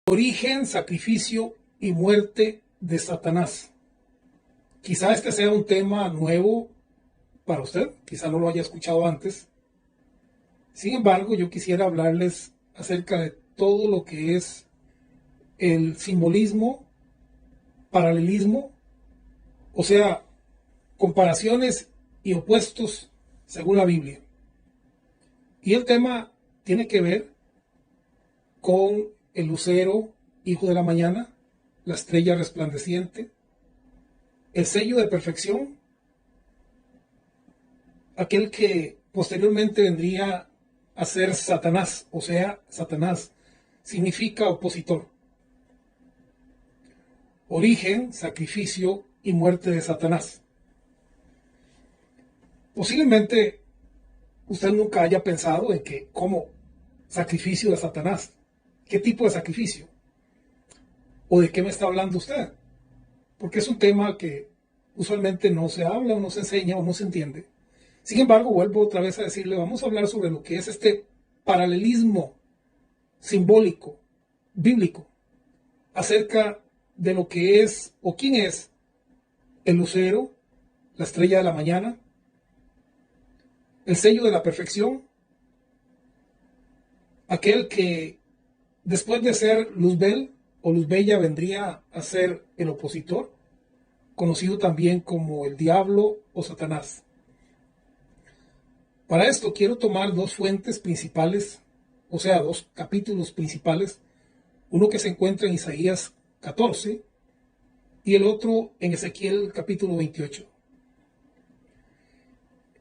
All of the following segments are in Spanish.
Origen, sacrificio y muerte de Satanás. Quizá este sea un tema nuevo para usted, quizá no lo haya escuchado antes. Sin embargo, yo quisiera hablarles acerca de todo lo que es el simbolismo, paralelismo, o sea, comparaciones y opuestos según la Biblia. Y el tema tiene que ver con el lucero, hijo de la mañana, la estrella resplandeciente, el sello de perfección, aquel que posteriormente vendría a ser Satanás, o sea, Satanás significa opositor. Origen, sacrificio y muerte de Satanás. Posiblemente usted nunca haya pensado en que, ¿cómo? Sacrificio de Satanás. ¿Qué tipo de sacrificio? ¿O de qué me está hablando usted? Porque es un tema que usualmente no se habla o no se enseña o no se entiende. Sin embargo, vuelvo otra vez a decirle, vamos a hablar sobre lo que es este paralelismo simbólico, bíblico, acerca de lo que es o quién es el lucero, la estrella de la mañana, el sello de la perfección, aquel que después de ser Luzbel o Luzbella vendría a ser el opositor, conocido también como el diablo o Satanás. Para esto quiero tomar dos fuentes principales, o sea, dos capítulos principales, uno que se encuentra en Isaías 14 y el otro en Ezequiel capítulo 28.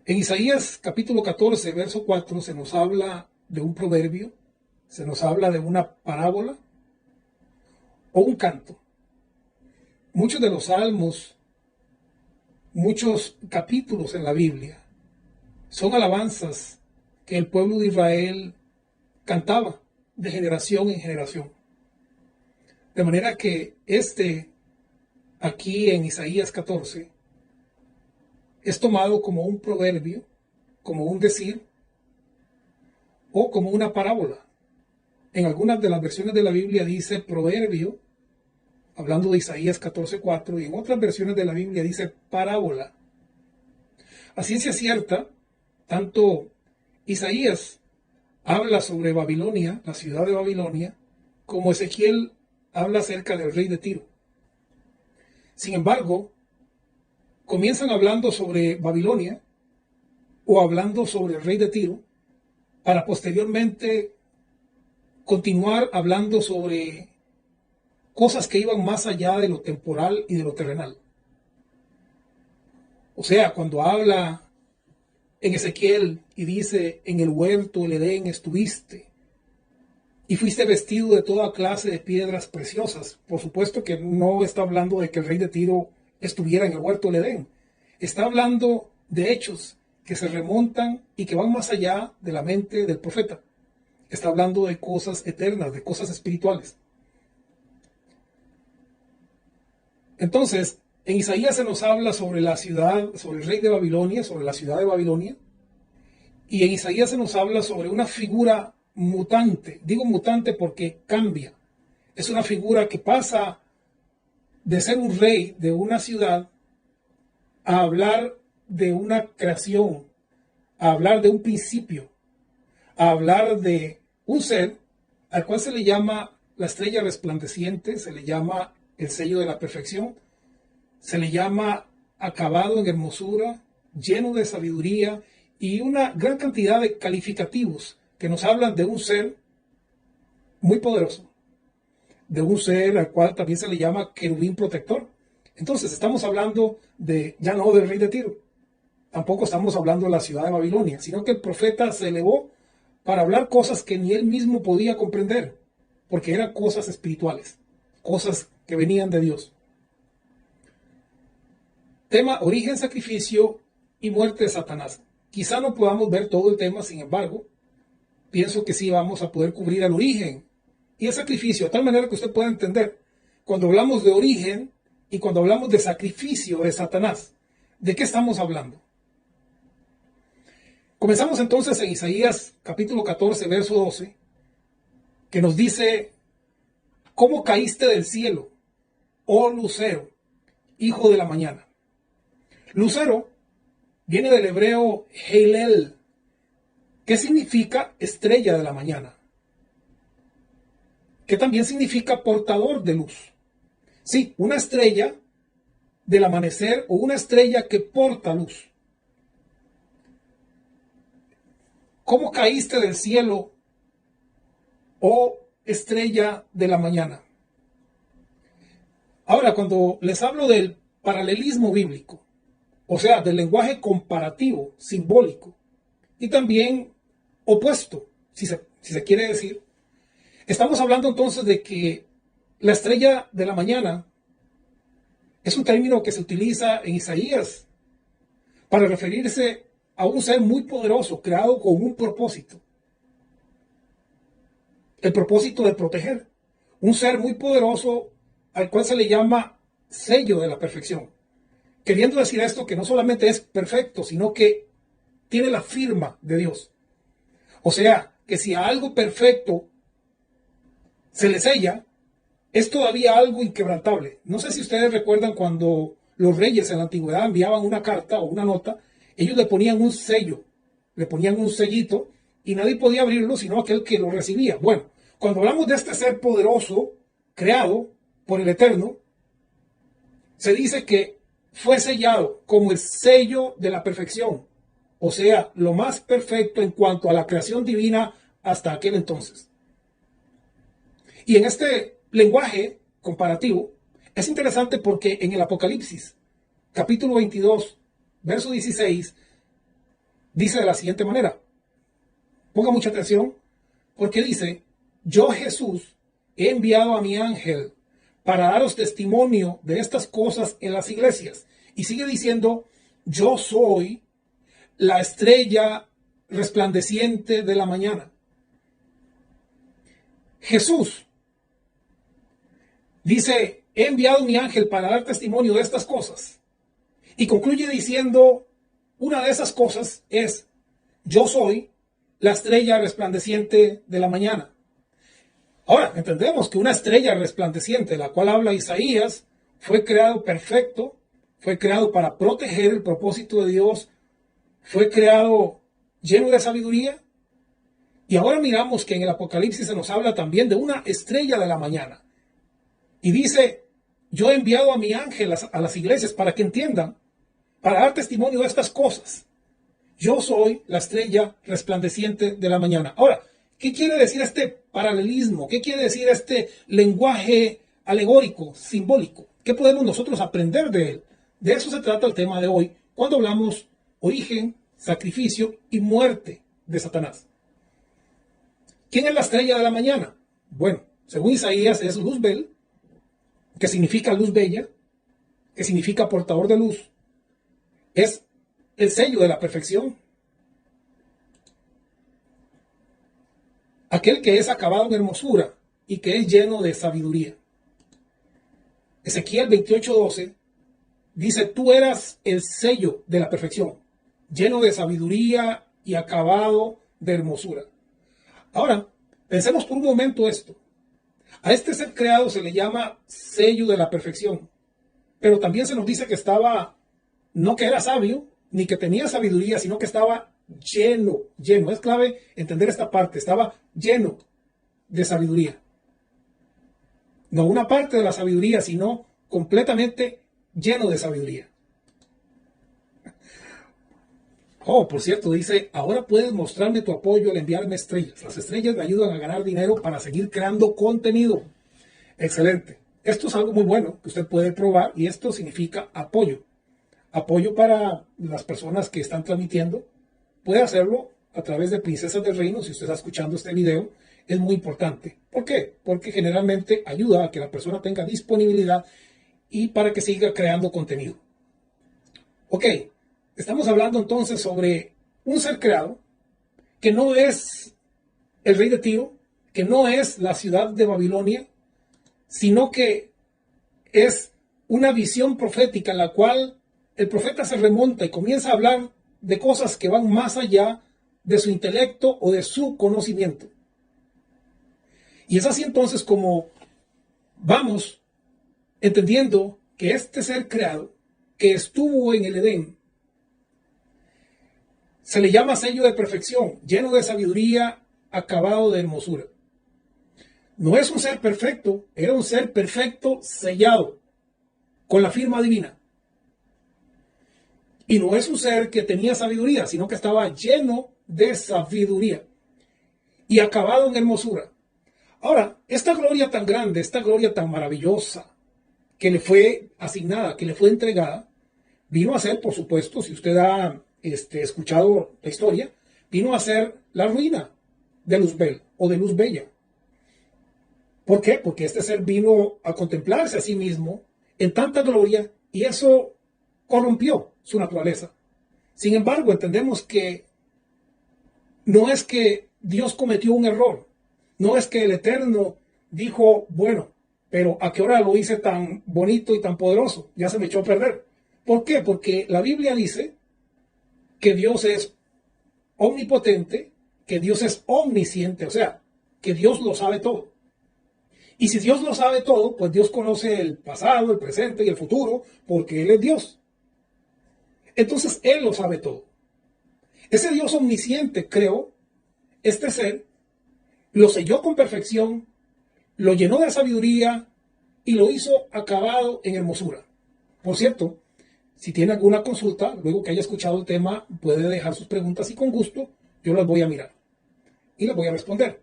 En Isaías capítulo 14, verso 4, se nos habla de un proverbio, se nos habla de una parábola o un canto. Muchos de los salmos, muchos capítulos en la Biblia son alabanzas que el pueblo de Israel cantaba de generación en generación. De manera que aquí en Isaías 14, es tomado como un proverbio, como un decir, o como una parábola. En algunas de las versiones de la Biblia dice proverbio, hablando de Isaías 14:4, y en otras versiones de la Biblia dice parábola. A ciencia cierta, tanto Isaías habla sobre Babilonia, la ciudad de Babilonia, como Ezequiel habla acerca del rey de Tiro. Sin embargo, comienzan hablando sobre Babilonia o hablando sobre el rey de Tiro para posteriormente continuar hablando sobre cosas que iban más allá de lo temporal y de lo terrenal. O sea, cuando habla en Ezequiel y dice, en el huerto del Edén estuviste y fuiste vestido de toda clase de piedras preciosas. Por supuesto que no está hablando de que el rey de Tiro estuviera en el huerto del Edén. Está hablando de hechos que se remontan y que van más allá de la mente del profeta. Está hablando de cosas eternas, de cosas espirituales. Entonces, en Isaías se nos habla sobre la ciudad, sobre el rey de Babilonia, sobre la ciudad de Babilonia. Y en Isaías se nos habla sobre una figura mutante. Digo mutante porque cambia. Es una figura que pasa de ser un rey de una ciudad a hablar de una creación, a hablar de un principio, a hablar de un ser al cual se le llama la estrella resplandeciente, se le llama el sello de la perfección, se le llama acabado en hermosura, lleno de sabiduría y una gran cantidad de calificativos que nos hablan de un ser muy poderoso, de un ser al cual también se le llama querubín protector. Entonces estamos hablando ya no del rey de Tiro, tampoco estamos hablando de la ciudad de Babilonia, sino que el profeta se elevó para hablar cosas que ni él mismo podía comprender, porque eran cosas espirituales, cosas que venían de Dios. Tema origen, sacrificio y muerte de Satanás. Quizá no podamos ver todo el tema, sin embargo, pienso que sí vamos a poder cubrir el origen y el sacrificio, de tal manera que usted pueda entender, cuando hablamos de origen y cuando hablamos de sacrificio de Satanás, ¿de qué estamos hablando? Comenzamos entonces en Isaías capítulo 14, verso 12, que nos dice ¿Cómo caíste del cielo, oh lucero, hijo de la mañana? Lucero viene del hebreo Heilel, que significa estrella de la mañana, que también significa portador de luz. Sí, una estrella del amanecer o una estrella que porta luz. ¿Cómo caíste del cielo, oh estrella de la mañana? Ahora, cuando les hablo del paralelismo bíblico, o sea, del lenguaje comparativo, simbólico, y también opuesto, si se quiere decir, estamos hablando entonces de que la estrella de la mañana es un término que se utiliza en Isaías para referirse a un ser muy poderoso, creado con un propósito. El propósito de proteger. Un ser muy poderoso al cual se le llama sello de la perfección. Queriendo decir esto que no solamente es perfecto, sino que tiene la firma de Dios. O sea, que si a algo perfecto se le sella, es todavía algo inquebrantable. No sé si ustedes recuerdan cuando los reyes en la antigüedad enviaban una carta o una nota, ellos le ponían un sello, le ponían un sellito y nadie podía abrirlo sino aquel que lo recibía. Bueno, cuando hablamos de este ser poderoso, creado por el Eterno, se dice que fue sellado como el sello de la perfección, o sea, lo más perfecto en cuanto a la creación divina hasta aquel entonces. Y en este lenguaje comparativo es interesante porque en el Apocalipsis, capítulo 22, verso 16, dice de la siguiente manera. Ponga mucha atención porque dice, yo Jesús he enviado a mi ángel para daros testimonio de estas cosas en las iglesias. Y sigue diciendo, yo soy la estrella resplandeciente de la mañana. Jesús dice, he enviado mi ángel para dar testimonio de estas cosas. Y concluye diciendo, una de esas cosas es, yo soy la estrella resplandeciente de la mañana. Ahora, entendemos que una estrella resplandeciente, de la cual habla Isaías, fue creado perfecto, fue creado para proteger el propósito de Dios, fue creado lleno de sabiduría. Y ahora miramos que en el Apocalipsis se nos habla también de una estrella de la mañana. Y dice, yo he enviado a mi ángel a las iglesias para que entiendan, para dar testimonio de estas cosas. Yo soy la estrella resplandeciente de la mañana. Ahora, ¿qué quiere decir este paralelismo? ¿Qué quiere decir este lenguaje alegórico, simbólico? ¿Qué podemos nosotros aprender de él? De eso se trata el tema de hoy, cuando hablamos origen, sacrificio y muerte de Satanás. ¿Quién es la estrella de la mañana? Bueno, según Isaías es Luzbel, que significa luz bella, que significa portador de luz. Es el sello de la perfección. Aquel que es acabado en hermosura y que es lleno de sabiduría. Ezequiel 28:12 dice, tú eras el sello de la perfección, lleno de sabiduría y acabado de hermosura. Ahora, pensemos por un momento esto. A este ser creado se le llama sello de la perfección, pero también se nos dice que estaba, no que era sabio, ni que tenía sabiduría, sino que estaba lleno. Es clave entender esta parte, estaba lleno de sabiduría. No una parte de la sabiduría, sino completamente lleno de sabiduría. Oh, por cierto, dice, ahora puedes mostrarme tu apoyo al enviarme estrellas. Las estrellas me ayudan a ganar dinero para seguir creando contenido. Excelente. Esto es algo muy bueno que usted puede probar y esto significa apoyo. Apoyo para las personas que están transmitiendo. Puede hacerlo a través de Princesas del Reino. Si usted está escuchando este video, es muy importante. ¿Por qué? Porque generalmente ayuda a que la persona tenga disponibilidad y para que siga creando contenido. Ok. Estamos hablando entonces sobre un ser creado que no es el rey de Tiro, que no es la ciudad de Babilonia, sino que es una visión profética en la cual el profeta se remonta y comienza a hablar de cosas que van más allá de su intelecto o de su conocimiento. Y es así entonces como vamos entendiendo que este ser creado, que estuvo en el Edén, se le llama sello de perfección, lleno de sabiduría, acabado de hermosura. No es un ser perfecto, era un ser perfecto sellado con la firma divina. Y no es un ser que tenía sabiduría, sino que estaba lleno de sabiduría y acabado en hermosura. Ahora, esta gloria tan grande, esta gloria tan maravillosa que le fue asignada, que le fue entregada, vino a ser, por supuesto, si usted ha escuchado la historia, vino a ser la ruina de Luzbel o de Luz Bella. ¿Por qué? Porque este ser vino a contemplarse a sí mismo en tanta gloria y eso corrompió su naturaleza. Sin embargo, entendemos que no es que Dios cometió un error, no es que el Eterno dijo, bueno, pero ¿a qué hora lo hice tan bonito y tan poderoso? Ya se me echó a perder. ¿Por qué? Porque la Biblia dice que Dios es omnipotente, que Dios es omnisciente, o sea, que Dios lo sabe todo. Y si Dios lo sabe todo, pues Dios conoce el pasado, el presente y el futuro, porque Él es Dios. Entonces Él lo sabe todo. Ese Dios omnisciente creó este ser, lo selló con perfección, lo llenó de sabiduría y lo hizo acabado en hermosura. Por cierto, si tiene alguna consulta, luego que haya escuchado el tema, puede dejar sus preguntas y con gusto yo las voy a mirar y las voy a responder.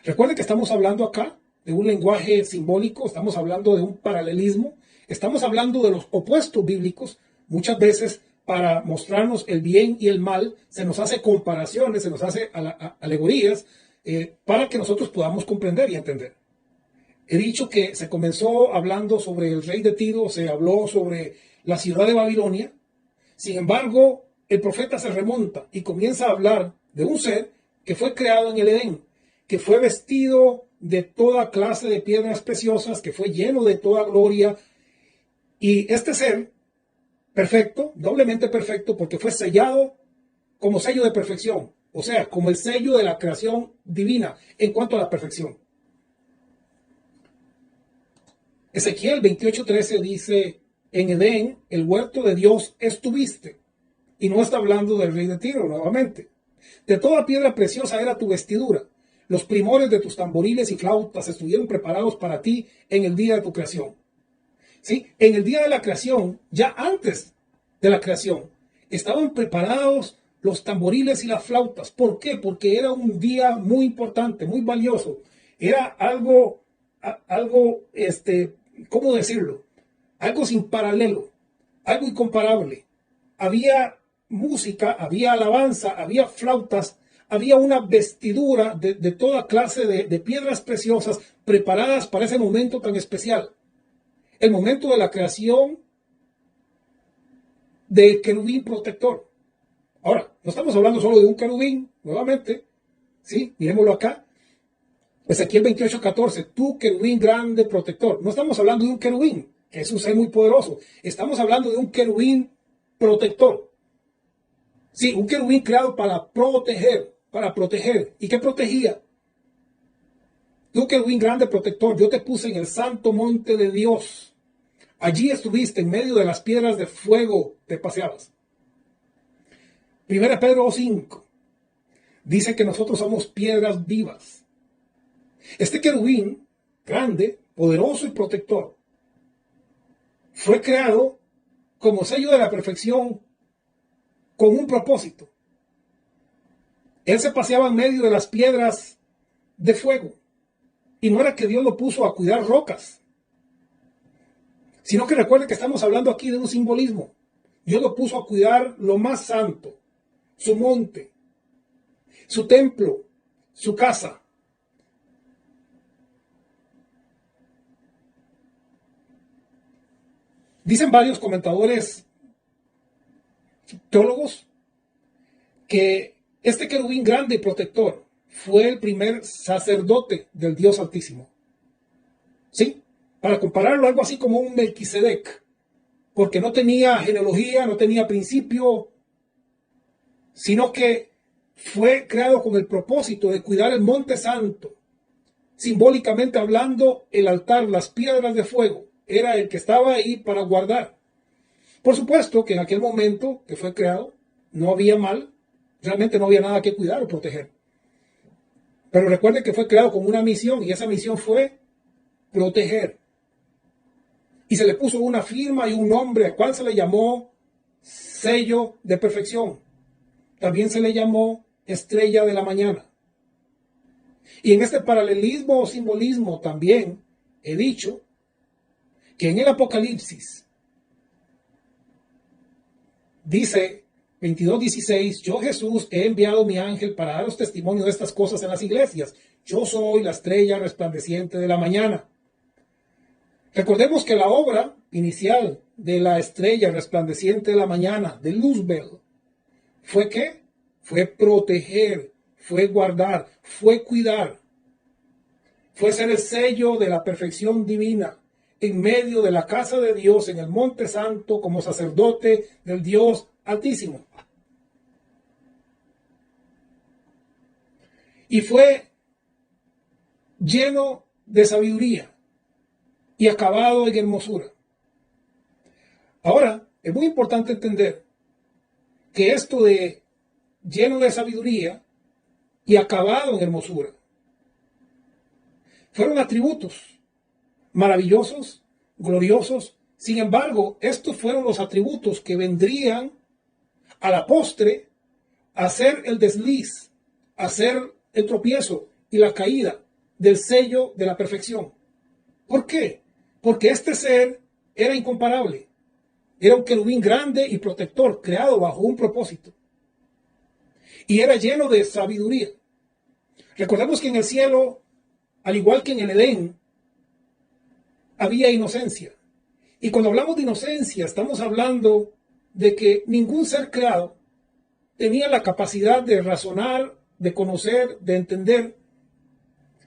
Recuerde que estamos hablando acá de un lenguaje simbólico, estamos hablando de un paralelismo, estamos hablando de los opuestos bíblicos. Muchas veces para mostrarnos el bien y el mal se nos hace comparaciones, se nos hace alegorías para que nosotros podamos comprender y entender. He dicho que se comenzó hablando sobre el rey de Tiro, se habló sobre la ciudad de Babilonia. Sin embargo, el profeta se remonta y comienza a hablar de un ser que fue creado en el Edén, que fue vestido de toda clase de piedras preciosas, que fue lleno de toda gloria. Y este ser, perfecto, doblemente perfecto, porque fue sellado como sello de perfección, o sea, como el sello de la creación divina en cuanto a la perfección. Ezequiel 28:13 dice, en Edén, el huerto de Dios estuviste. Y no está hablando del rey de Tiro nuevamente. De toda piedra preciosa era tu vestidura. Los primores de tus tamboriles y flautas estuvieron preparados para ti en el día de tu creación. ¿Sí? En el día de la creación, ya antes de la creación, estaban preparados los tamboriles y las flautas. ¿Por qué? Porque era un día muy importante, muy valioso. Era algo, ¿cómo decirlo? Algo sin paralelo, algo incomparable. Había música, había alabanza, había flautas, había una vestidura de toda clase de piedras preciosas preparadas para ese momento tan especial. El momento de la creación del querubín protector. Ahora, no estamos hablando solo de un querubín, nuevamente, ¿sí? Miremoslo acá. Ezequiel 28:14, tú querubín grande protector. No estamos hablando de un querubín, que es un ser muy poderoso. Estamos hablando de un querubín protector. Sí, un querubín creado para proteger, para proteger. ¿Y qué protegía? Tú querubín grande protector, yo te puse en el santo monte de Dios. Allí estuviste en medio de las piedras de fuego, te paseabas. 1 Pedro 5 dice que nosotros somos piedras vivas. Este querubín, grande, poderoso y protector, fue creado como sello de la perfección con un propósito. Él se paseaba en medio de las piedras de fuego. Y no era que Dios lo puso a cuidar rocas, sino que recuerde que estamos hablando aquí de un simbolismo. Dios lo puso a cuidar lo más santo, su monte, su templo, su casa. Dicen varios comentadores teólogos que este querubín grande y protector fue el primer sacerdote del Dios Altísimo. ¿Sí? Para compararlo, algo así como un Melquisedec, porque no tenía genealogía, no tenía principio, sino que fue creado con el propósito de cuidar el monte santo, simbólicamente hablando, el altar, las piedras de fuego, era el que estaba ahí para guardar. Por supuesto que en aquel momento que fue creado, no había mal, realmente no había nada que cuidar o proteger. Pero recuerde que fue creado con una misión y esa misión fue proteger. Y se le puso una firma y un nombre, al cual se le llamó sello de perfección. También se le llamó estrella de la mañana. Y en este paralelismo o simbolismo también he dicho que en el Apocalipsis dice 22:16, yo Jesús he enviado mi ángel para daros testimonio de estas cosas en las iglesias. Yo soy la estrella resplandeciente de la mañana. Recordemos que la obra inicial de la estrella resplandeciente de la mañana, de Luzbel, ¿fue qué? Fue proteger, fue guardar, fue cuidar. Fue ser el sello de la perfección divina en medio de la casa de Dios en el Monte Santo como sacerdote del Dios Altísimo. Y fue lleno de sabiduría y acabado en hermosura. Ahora, es muy importante entender que esto de lleno de sabiduría y acabado en hermosura fueron atributos maravillosos, gloriosos. Sin embargo, estos fueron los atributos que vendrían a la postre a hacer el desliz, a hacer el tropiezo y la caída del sello de la perfección. ¿Por qué? Porque este ser era incomparable. Era un querubín grande y protector, creado bajo un propósito. Y era lleno de sabiduría. Recordemos que en el cielo, al igual que en el Edén, había inocencia. Y cuando hablamos de inocencia, estamos hablando de que ningún ser creado tenía la capacidad de razonar, de conocer, de entender,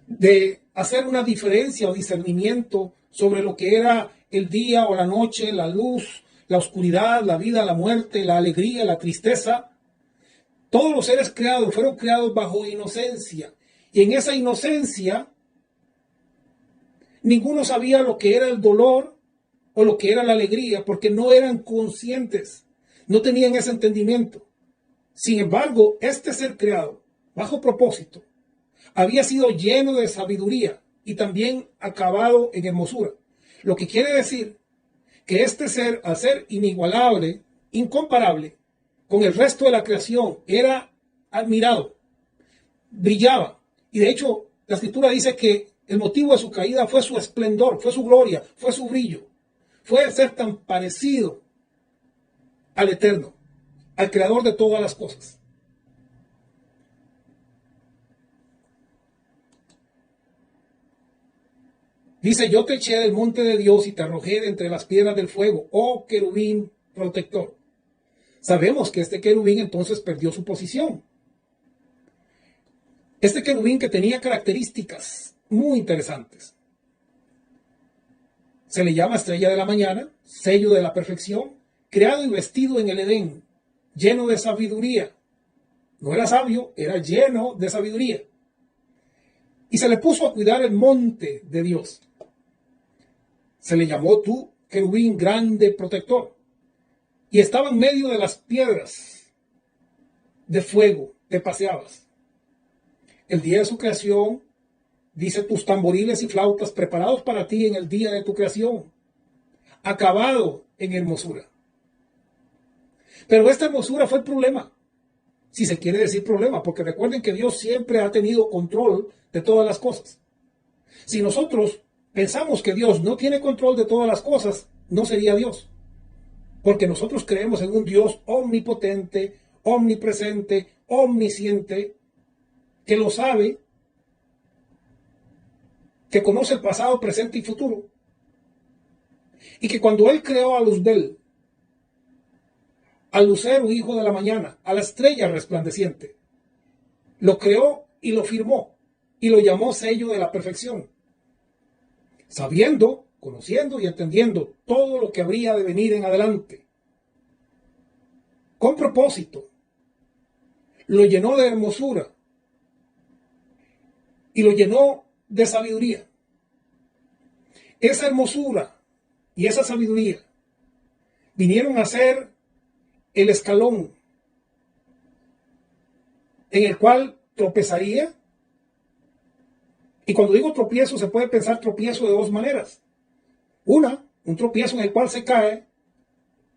de hacer una diferencia o discernimiento sobre lo que era el día o la noche, la luz, la oscuridad, la vida, la muerte, la alegría, la tristeza. Todos los seres creados fueron creados bajo inocencia. Y en esa inocencia, ninguno sabía lo que era el dolor o lo que era la alegría, porque no eran conscientes, no tenían ese entendimiento. Sin embargo, este ser creado, bajo propósito, había sido lleno de sabiduría y también acabado en hermosura. Lo que quiere decir que este ser, al ser inigualable, incomparable con el resto de la creación, era admirado, brillaba. Y de hecho, la escritura dice que el motivo de su caída fue su esplendor, fue su gloria, fue su brillo. Fue ser tan parecido al Eterno, al Creador de todas las cosas. Dice, yo te eché del monte de Dios y te arrojé de entre las piedras del fuego, oh querubín protector. Sabemos que este querubín entonces perdió su posición. Este querubín que tenía características muy interesantes. Se le llama estrella de la mañana, sello de la perfección, creado y vestido en el Edén, lleno de sabiduría. No era sabio, era lleno de sabiduría. Y se le puso a cuidar el monte de Dios. Se le llamó tú querubín grande protector. Y estaba en medio de las piedras de fuego, te paseabas. El día de su creación, dice, tus tamboriles y flautas preparados para ti en el día de tu creación, acabado en hermosura. Pero esta hermosura fue el problema, si se quiere decir problema, porque recuerden que Dios siempre ha tenido control de todas las cosas. Si nosotros pensamos que Dios no tiene control de todas las cosas, no sería Dios. Porque nosotros creemos en un Dios omnipotente, omnipresente, omnisciente, que lo sabe, que conoce el pasado, presente y futuro. Y que cuando Él creó a Luzbel, al lucero hijo de la mañana, a la estrella resplandeciente, lo creó y lo firmó y lo llamó sello de la perfección, sabiendo, conociendo y entendiendo todo lo que habría de venir en adelante. Con propósito, lo llenó de hermosura y lo llenó de sabiduría. Esa hermosura y esa sabiduría vinieron a ser el escalón en el cual tropezaría. Y cuando digo tropiezo, se puede pensar tropiezo de dos maneras. Una, un tropiezo en el cual se cae.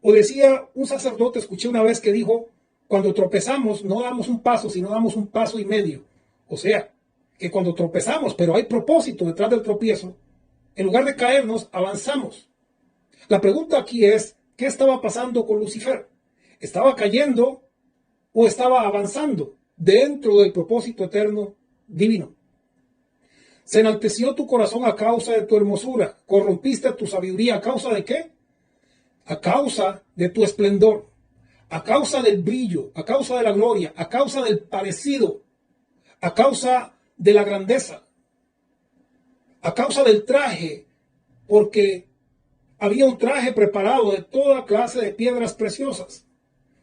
O decía un sacerdote, escuché una vez que dijo, cuando tropezamos no damos un paso, sino damos un paso y medio. O sea, que cuando tropezamos, pero hay propósito detrás del tropiezo, en lugar de caernos, avanzamos. La pregunta aquí es, ¿qué estaba pasando con Lucifer? ¿Estaba cayendo o estaba avanzando dentro del propósito eterno divino? Se enalteció tu corazón a causa de tu hermosura, corrompiste tu sabiduría a causa de ¿qué? A causa de tu esplendor, a causa del brillo, a causa de la gloria, a causa del parecido, a causa de la grandeza, a causa del traje, porque había un traje preparado de toda clase de piedras preciosas.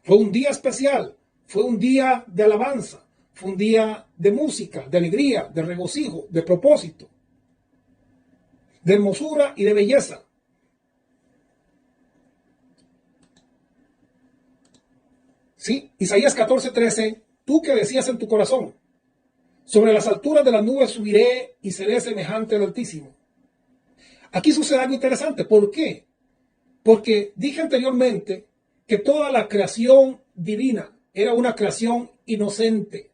Fue un día especial, fue un día de alabanza, fue un día de música, de alegría, de regocijo, de propósito, de hermosura y de belleza. Sí, Isaías 14:13, tú que decías en tu corazón, sobre las alturas de las nubes subiré y seré semejante al Altísimo. Aquí sucede algo interesante. ¿Por qué? Porque dije anteriormente que toda la creación divina era una creación inocente.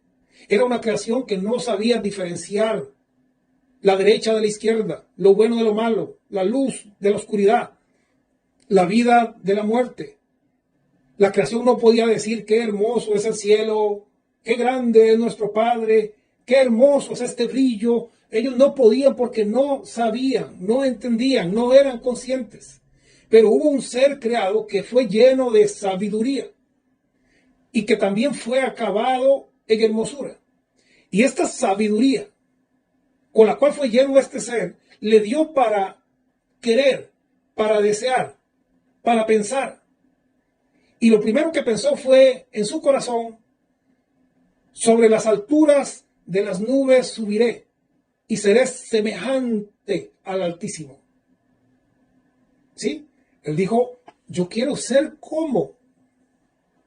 Era una creación que no sabía diferenciar la derecha de la izquierda, lo bueno de lo malo, la luz de la oscuridad, la vida de la muerte. La creación no podía decir qué hermoso es el cielo, qué grande es nuestro Padre, qué hermoso es este brillo. Ellos no podían porque no sabían, no entendían, no eran conscientes. Pero hubo un ser creado que fue lleno de sabiduría y que también fue acabado en hermosura. Y esta sabiduría con la cual fue lleno este ser, le dio para querer, para desear, para pensar. Y lo primero que pensó fue en su corazón, sobre las alturas de las nubes subiré y seré semejante al Altísimo. ¿Sí? Él dijo, yo quiero ser como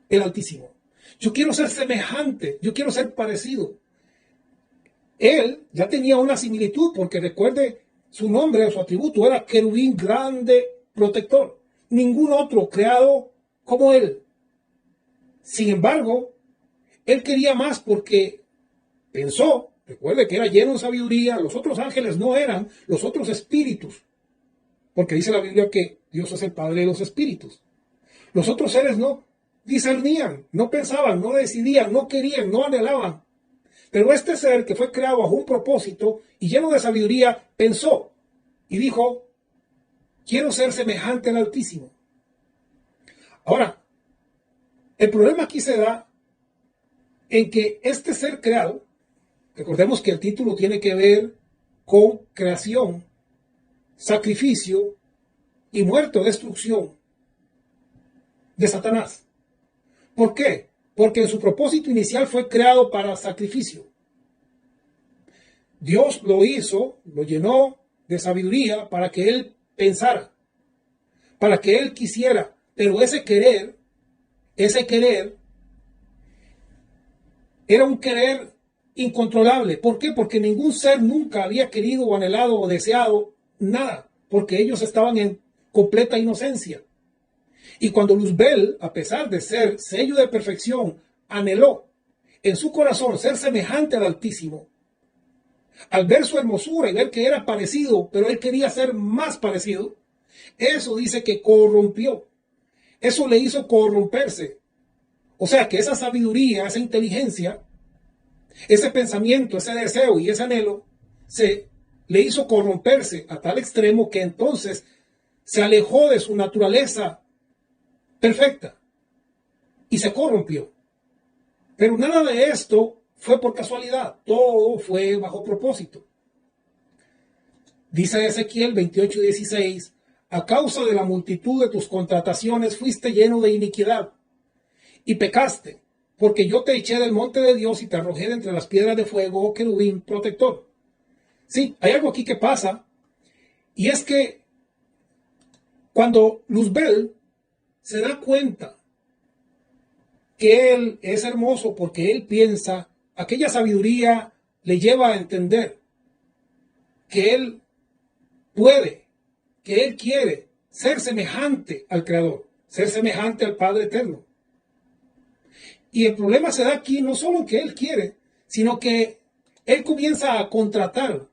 el Altísimo. Yo quiero ser semejante, yo quiero ser parecido. Él ya tenía una similitud, porque recuerde, su nombre o su atributo era querubín grande protector. Ningún otro creado como él. Sin embargo, él quería más porque pensó, recuerde que era lleno de sabiduría, los otros ángeles no eran los otros espíritus, porque dice la Biblia que Dios es el Padre de los espíritus. Los otros seres no discernían, no pensaban, no decidían, no querían, no anhelaban. Pero este ser que fue creado bajo un propósito y lleno de sabiduría, pensó y dijo, quiero ser semejante al Altísimo. Ahora, el problema aquí se da en que este ser creado, recordemos que el título tiene que ver con creación, sacrificio y muerte o destrucción de Satanás. ¿Por qué? Porque en su propósito inicial fue creado para sacrificio. Dios lo hizo, lo llenó de sabiduría para que él pensara, para que él quisiera, pero ese querer era un querer incontrolable. ¿Por qué? Porque ningún ser nunca había querido o anhelado o deseado nada, porque ellos estaban en completa inocencia. Y cuando Luzbel, a pesar de ser sello de perfección, anheló en su corazón ser semejante al Altísimo, al ver su hermosura y ver que era parecido, pero él quería ser más parecido, eso dice que corrompió. Eso le hizo corromperse. O sea que esa sabiduría, esa inteligencia, ese pensamiento, ese deseo y ese anhelo, se le hizo corromperse a tal extremo que entonces se alejó de su naturaleza perfecta y se corrompió. Pero nada de esto fue por casualidad, todo fue bajo propósito. Dice Ezequiel 28:16, a causa de la multitud de tus contrataciones fuiste lleno de iniquidad y pecaste, porque yo te eché del monte de Dios y te arrojé de entre las piedras de fuego, oh querubín protector. Sí, hay algo aquí que pasa, y es que cuando Luzbel se da cuenta que él es hermoso porque él piensa, aquella sabiduría le lleva a entender que él puede, que él quiere ser semejante al Creador, ser semejante al Padre Eterno. Y el problema se da aquí no solo que él quiere, sino que él comienza a contratar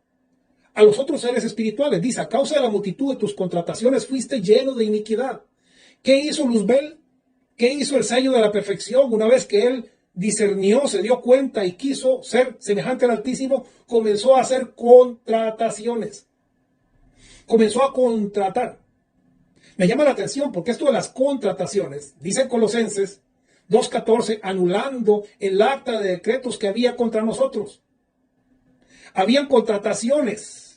a los otros seres espirituales. Dice, a causa de la multitud de tus contrataciones fuiste lleno de iniquidad. ¿Qué hizo Luzbel? ¿Qué hizo el sello de la perfección? Una vez que él discernió, se dio cuenta y quiso ser semejante al Altísimo, comenzó a hacer contrataciones. Comenzó a contratar. Me llama la atención porque esto de las contrataciones, dice Colosenses 2:14, anulando el acta de decretos que había contra nosotros. Habían contrataciones.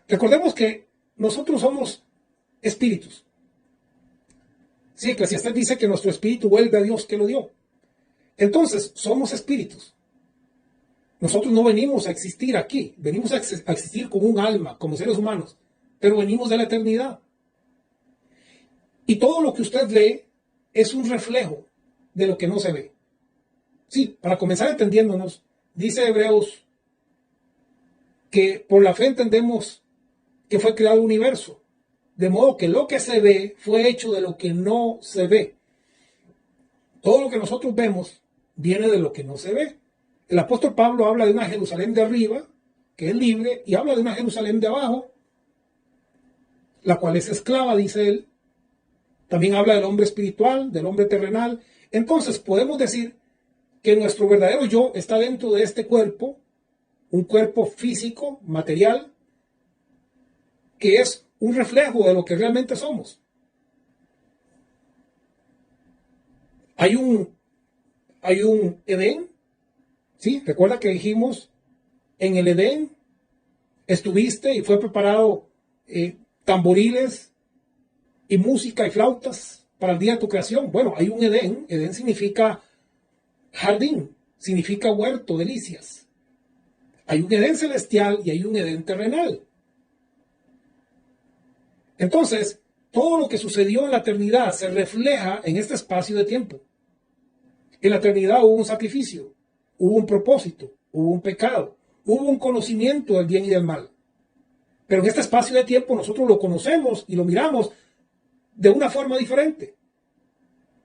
Recordemos que nosotros somos espíritus. Sí, Eclesiastés dice que nuestro espíritu vuelve a Dios que lo dio. Entonces, somos espíritus. Nosotros no venimos a existir aquí, venimos a existir como un alma, como seres humanos, pero venimos de la eternidad. Y todo lo que usted lee es un reflejo de lo que no se ve. Sí, para comenzar entendiéndonos, dice Hebreos que por la fe entendemos que fue creado el universo, de modo que lo que se ve fue hecho de lo que no se ve. Todo lo que nosotros vemos viene de lo que no se ve. El apóstol Pablo habla de una Jerusalén de arriba, que es libre, y habla de una Jerusalén de abajo, la cual es esclava, dice él. También habla del hombre espiritual, del hombre terrenal. Entonces podemos decir que nuestro verdadero yo está dentro de este cuerpo, un cuerpo físico, material, que es un reflejo de lo que realmente somos. Hay un Edén, ¿sí? Recuerda que dijimos, en el Edén estuviste y fue preparado tamboriles y música y flautas para el día de tu creación. Bueno, hay un Edén. Edén significa jardín, significa huerto, delicias. Hay un Edén celestial y hay un Edén terrenal. Entonces, todo lo que sucedió en la eternidad se refleja en este espacio de tiempo. En la eternidad hubo un sacrificio, hubo un propósito, hubo un pecado, hubo un conocimiento del bien y del mal. Pero en este espacio de tiempo nosotros lo conocemos y lo miramos de una forma diferente.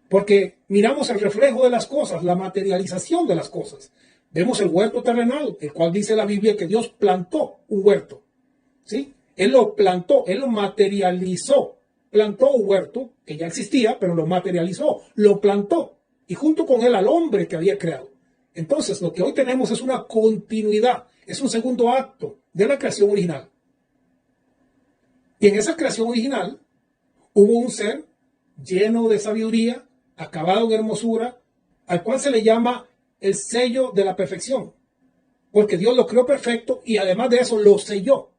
Porque miramos el reflejo de las cosas, la materialización de las cosas. Vemos el huerto terrenal, el cual dice la Biblia que Dios plantó un huerto. ¿Sí? Él lo plantó, Él lo materializó. Plantó un huerto que ya existía, pero lo materializó, lo plantó. Y junto con él al hombre que había creado. Entonces, lo que hoy tenemos es una continuidad, es un segundo acto de la creación original. Y en esa creación original hubo un ser lleno de sabiduría, acabado en hermosura, al cual se le llama el sello de la perfección. Porque Dios lo creó perfecto y además de eso lo selló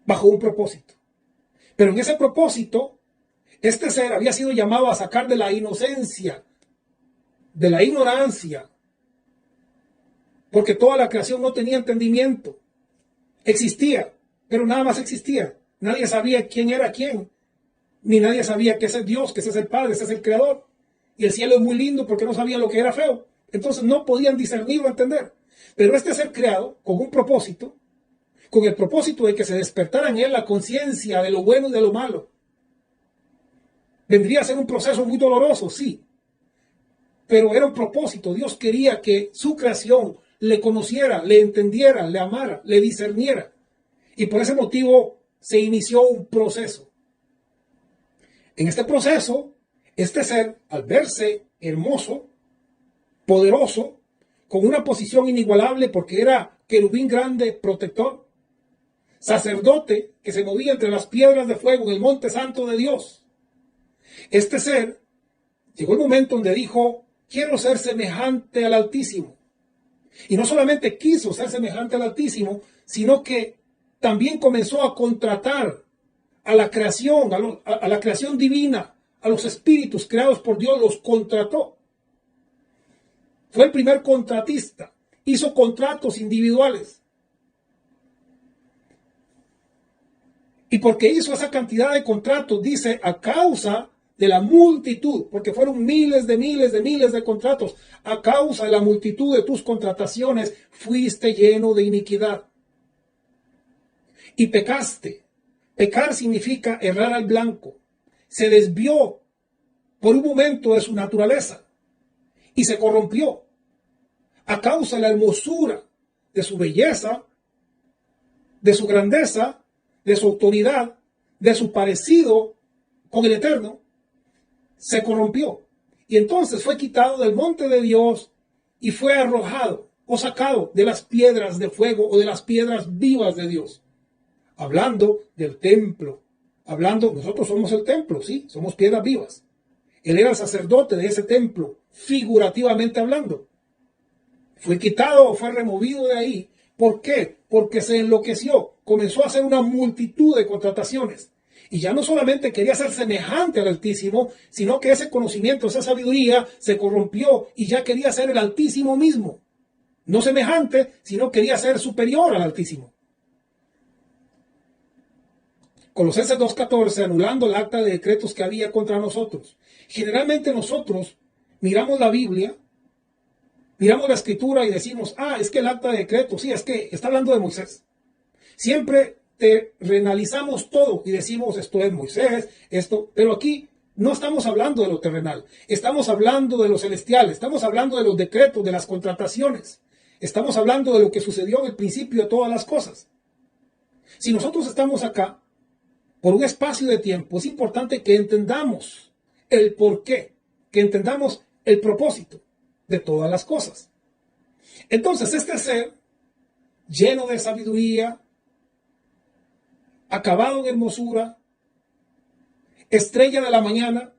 bajo un propósito. Pero en ese propósito, este ser había sido llamado a sacar de la inocencia, de la ignorancia, porque toda la creación no tenía entendimiento. Existía, pero nada más existía. Nadie sabía quién era quién, ni nadie sabía que ese es Dios, que ese es el Padre, ese es el Creador. Y el cielo es muy lindo porque no sabían lo que era feo. Entonces no podían discernir o entender. Pero este ser creado con un propósito, con el propósito de que se despertara en él la conciencia de lo bueno y de lo malo. Vendría a ser un proceso muy doloroso, sí, pero era un propósito. Dios quería que su creación le conociera, le entendiera, le amara, le discerniera. Y por ese motivo se inició un proceso. En este proceso, este ser, al verse hermoso, poderoso, con una posición inigualable porque era querubín grande, protector, sacerdote que se movía entre las piedras de fuego en el monte santo de Dios. Este ser llegó el momento donde dijo: quiero ser semejante al Altísimo. Y no solamente quiso ser semejante al Altísimo, sino que también comenzó a contratar a la creación, a la creación divina, a los espíritus creados por Dios, los contrató. Fue el primer contratista. Hizo contratos individuales. Y porque hizo esa cantidad de contratos, dice, a causa de la multitud, porque fueron miles de contratos, a causa de la multitud de tus contrataciones, fuiste lleno de iniquidad. Y pecaste. Pecar significa errar al blanco. Se desvió por un momento de su naturaleza y se corrompió a causa de la hermosura de su belleza, de su grandeza, de su autoridad, de su parecido con el Eterno. Se corrompió y entonces fue quitado del monte de Dios y fue arrojado o sacado de las piedras de fuego o de las piedras vivas de Dios. Hablando del templo, nosotros somos el templo, sí, somos piedras vivas. Él era el sacerdote de ese templo, figurativamente hablando. Fue quitado o fue removido de ahí. ¿Por qué? Porque se enloqueció, comenzó a hacer una multitud de contrataciones. Y ya no solamente quería ser semejante al Altísimo, sino que ese conocimiento, esa sabiduría se corrompió y ya quería ser el Altísimo mismo. No semejante, sino quería ser superior al Altísimo. Colosenses 2:14, anulando el acta de decretos que había contra nosotros. Generalmente nosotros miramos la Biblia, miramos la Escritura y decimos, es que el acta de decretos, sí, es que está hablando de Moisés. Siempre terrenalizamos todo y decimos, esto es Moisés, esto, pero aquí no estamos hablando de lo terrenal, estamos hablando de lo celestial, estamos hablando de los decretos, de las contrataciones, estamos hablando de lo que sucedió en el principio de todas las cosas. Si nosotros estamos acá, por un espacio de tiempo, es importante que entendamos el porqué, que entendamos el propósito de todas las cosas. Entonces, este ser, lleno de sabiduría, acabado en hermosura, estrella de la mañana,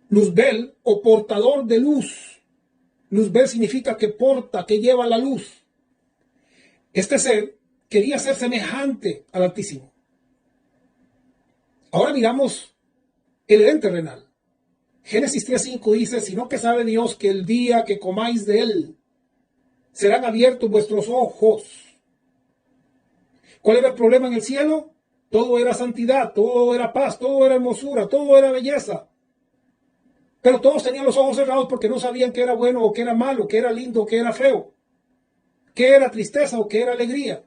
Luzbel o portador de luz. Luzbel significa que porta, que lleva la luz. Este ser quería ser semejante al Altísimo. Ahora miramos el Edén terrenal. Génesis 3:5 dice, sino que sabe Dios que el día que comáis de él, serán abiertos vuestros ojos. ¿Cuál era el problema en el cielo? Todo era santidad, todo era paz, todo era hermosura, todo era belleza. Pero todos tenían los ojos cerrados porque no sabían qué era bueno o qué era malo, qué era lindo o qué era feo, qué era tristeza o qué era alegría,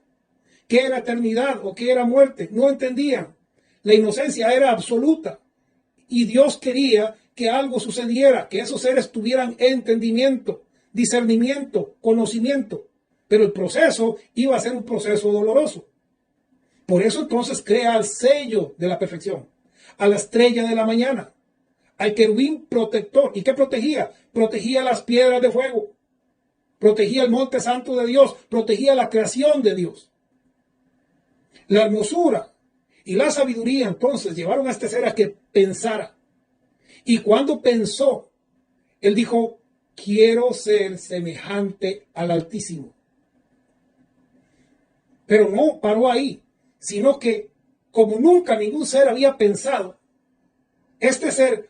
qué era eternidad o qué era muerte. No entendían. La inocencia era absoluta y Dios quería que algo sucediera, que esos seres tuvieran entendimiento, discernimiento, conocimiento. Pero el proceso iba a ser un proceso doloroso. Por eso entonces crea al sello de la perfección, a la estrella de la mañana, al querubín protector. ¿Y qué protegía? Protegía las piedras de fuego, protegía el monte santo de Dios, protegía la creación de Dios. La hermosura y la sabiduría entonces llevaron a este ser a que pensara. Y cuando pensó, él dijo, quiero ser semejante al Altísimo. Pero no paró ahí, sino que como nunca ningún ser había pensado, este ser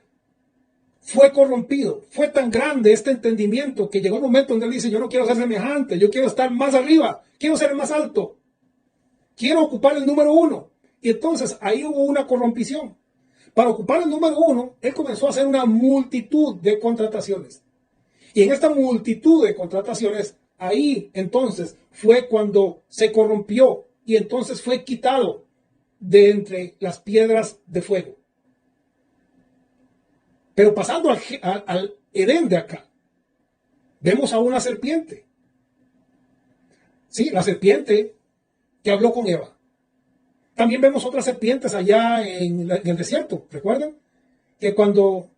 fue corrompido. Fue tan grande este entendimiento que llegó un momento donde él dice, yo no quiero ser semejante, yo quiero estar más arriba, quiero ser más alto, quiero ocupar el número 1. Y entonces ahí hubo una corrompición. Para ocupar el número 1, él comenzó a hacer una multitud de contrataciones. Y en esta multitud de contrataciones, ahí entonces fue cuando se corrompió y entonces fue quitado de entre las piedras de fuego. Pero pasando al Edén de acá, vemos a una serpiente. Sí, la serpiente que habló con Eva. También vemos otras serpientes allá en el desierto, ¿recuerdan? Que cuando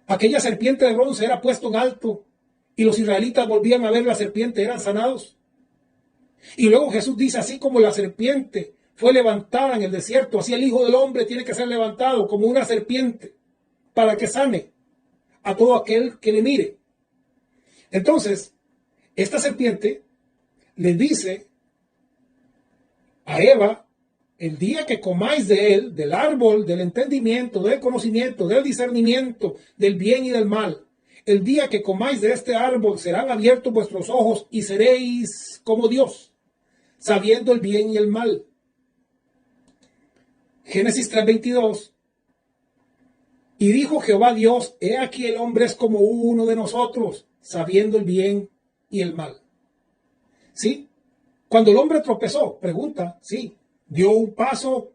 aquella serpiente de bronce era puesto en alto y los israelitas volvían a ver la serpiente, eran sanados. Y luego Jesús dice, así como la serpiente fue levantada en el desierto, así el Hijo del Hombre tiene que ser levantado como una serpiente para que sane a todo aquel que le mire. Entonces, esta serpiente le dice a Eva, el día que comáis de él, del árbol, del entendimiento, del conocimiento, del discernimiento, del bien y del mal, el día que comáis de este árbol serán abiertos vuestros ojos y seréis como Dios, sabiendo el bien y el mal. Génesis 3:22. Y dijo Jehová Dios, he aquí el hombre es como uno de nosotros, sabiendo el bien y el mal. ¿Sí? Cuando el hombre tropezó, pregunta, sí, dio un paso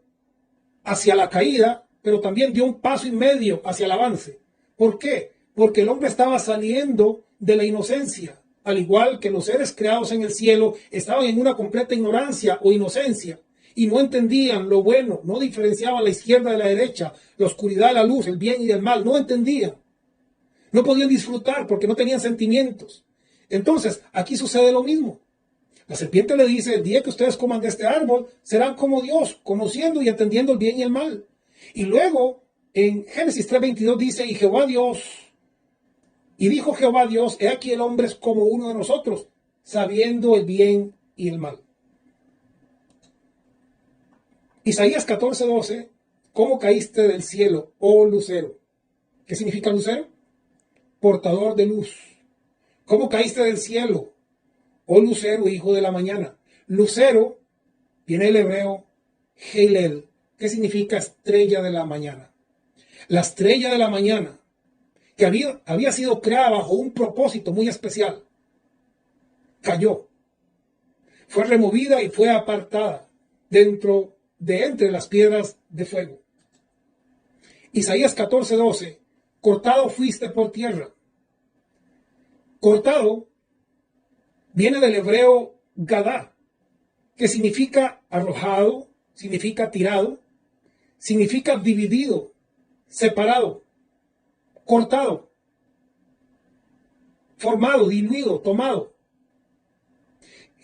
hacia la caída, pero también dio un paso y medio hacia el avance. ¿Por qué? Porque el hombre estaba saliendo de la inocencia, al igual que los seres creados en el cielo estaban en una completa ignorancia o inocencia y no entendían lo bueno, no diferenciaban la izquierda de la derecha, la oscuridad de la luz, el bien y el mal, no entendían. No podían disfrutar porque no tenían sentimientos. Entonces, aquí sucede lo mismo. La serpiente le dice, el día que ustedes coman de este árbol, serán como Dios, conociendo y entendiendo el bien y el mal. Y luego, en Génesis 3:22 dice, y dijo Jehová Dios, he aquí el hombre es como uno de nosotros, sabiendo el bien y el mal. Isaías 14:12, ¿cómo caíste del cielo, oh lucero? ¿Qué significa lucero? Portador de luz. ¿Cómo caíste del cielo, oh lucero, hijo de la mañana? Lucero viene del hebreo Helel, que significa estrella de la mañana. La estrella de la mañana, que había sido creada bajo un propósito muy especial, cayó. Fue removida y fue apartada entre las piedras de fuego. Isaías 14:12, cortado fuiste por tierra. Cortado viene del hebreo gadá, que significa arrojado, significa tirado, significa dividido, separado, cortado, formado, diluido, tomado.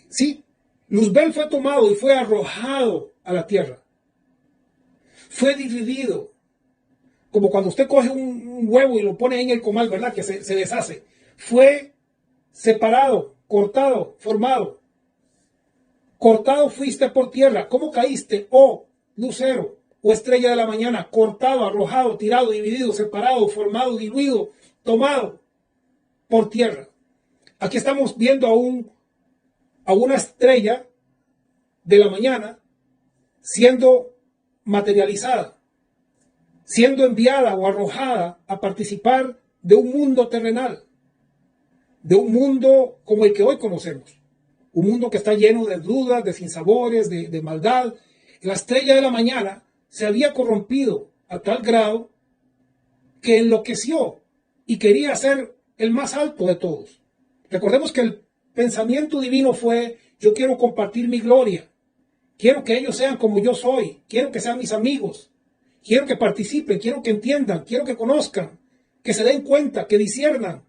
Sí, Luzbel fue tomado y fue arrojado a la tierra. Fue dividido. Como cuando usted coge un huevo y lo pone en el comal, ¿verdad? Que se deshace. Fue separado, cortado, formado. Cortado fuiste por tierra. ¿Cómo caíste, oh lucero, o estrella de la mañana? Cortado, arrojado, tirado, dividido, separado, formado, diluido, tomado por tierra. Aquí estamos viendo a una estrella de la mañana siendo materializada, siendo enviada o arrojada a participar de un mundo terrenal, de un mundo como el que hoy conocemos, un mundo que está lleno de dudas, de sinsabores, de maldad. La estrella de la mañana se había corrompido a tal grado que enloqueció y quería ser el más alto de todos. Recordemos que el pensamiento divino fue, yo quiero compartir mi gloria, quiero que ellos sean como yo soy, quiero que sean mis amigos, quiero que participen, quiero que entiendan, quiero que conozcan, que se den cuenta, que disciernan.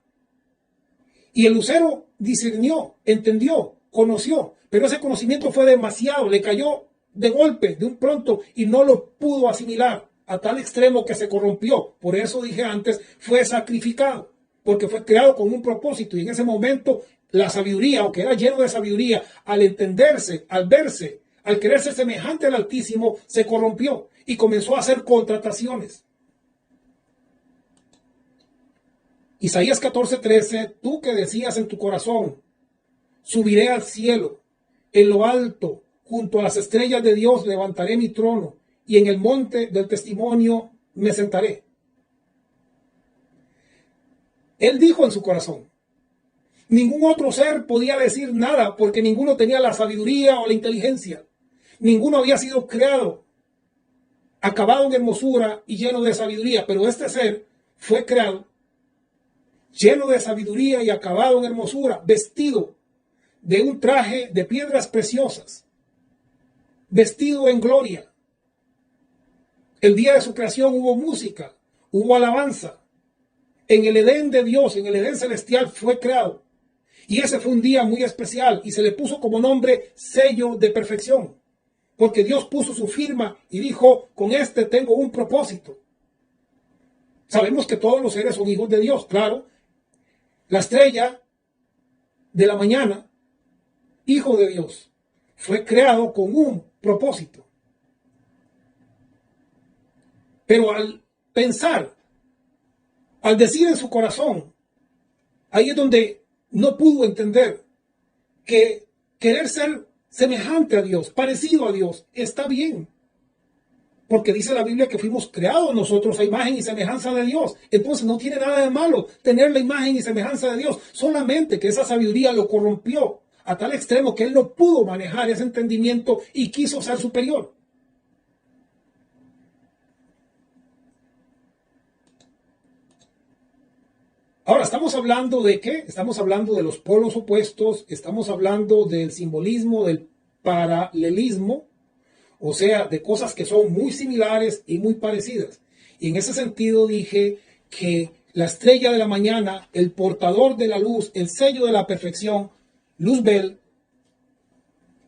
Y el lucero discernió, entendió, conoció, pero ese conocimiento fue demasiado, le cayó de golpe, de un pronto, y no lo pudo asimilar a tal extremo que se corrompió. Por eso dije antes, fue sacrificado, porque fue creado con un propósito, y en ese momento la sabiduría, aunque era lleno de sabiduría, al entenderse, al verse, al quererse semejante al Altísimo, se corrompió y comenzó a hacer contrataciones. Isaías 14:13, tú que decías en tu corazón, subiré al cielo, en lo alto, junto a las estrellas de Dios levantaré mi trono, y en el monte del testimonio me sentaré. Él dijo en su corazón. Ningún otro ser podía decir nada porque ninguno tenía la sabiduría o la inteligencia. Ninguno había sido creado, acabado en hermosura y lleno de sabiduría, pero este ser fue creado lleno de sabiduría y acabado en hermosura, vestido de un traje de piedras preciosas, vestido en gloria. El día de su creación hubo música, hubo alabanza. En el Edén de Dios, en el Edén celestial fue creado. Y ese fue un día muy especial y se le puso como nombre sello de perfección. Porque Dios puso su firma y dijo, con este tengo un propósito. Sabemos que todos los seres son hijos de Dios, claro. La estrella de la mañana, hijo de Dios, fue creado con un propósito. Pero al pensar, al decir en su corazón, ahí es donde no pudo entender que querer ser semejante a Dios, parecido a Dios, está bien. Porque dice la Biblia que fuimos creados nosotros a imagen y semejanza de Dios. Entonces no tiene nada de malo tener la imagen y semejanza de Dios. Solamente que esa sabiduría lo corrompió a tal extremo que él no pudo manejar ese entendimiento y quiso ser superior. Ahora, ¿estamos hablando de qué? Estamos hablando de los polos opuestos, estamos hablando del simbolismo, del paralelismo, o sea, de cosas que son muy similares y muy parecidas. Y en ese sentido dije que la estrella de la mañana, el portador de la luz, el sello de la perfección, Luzbel,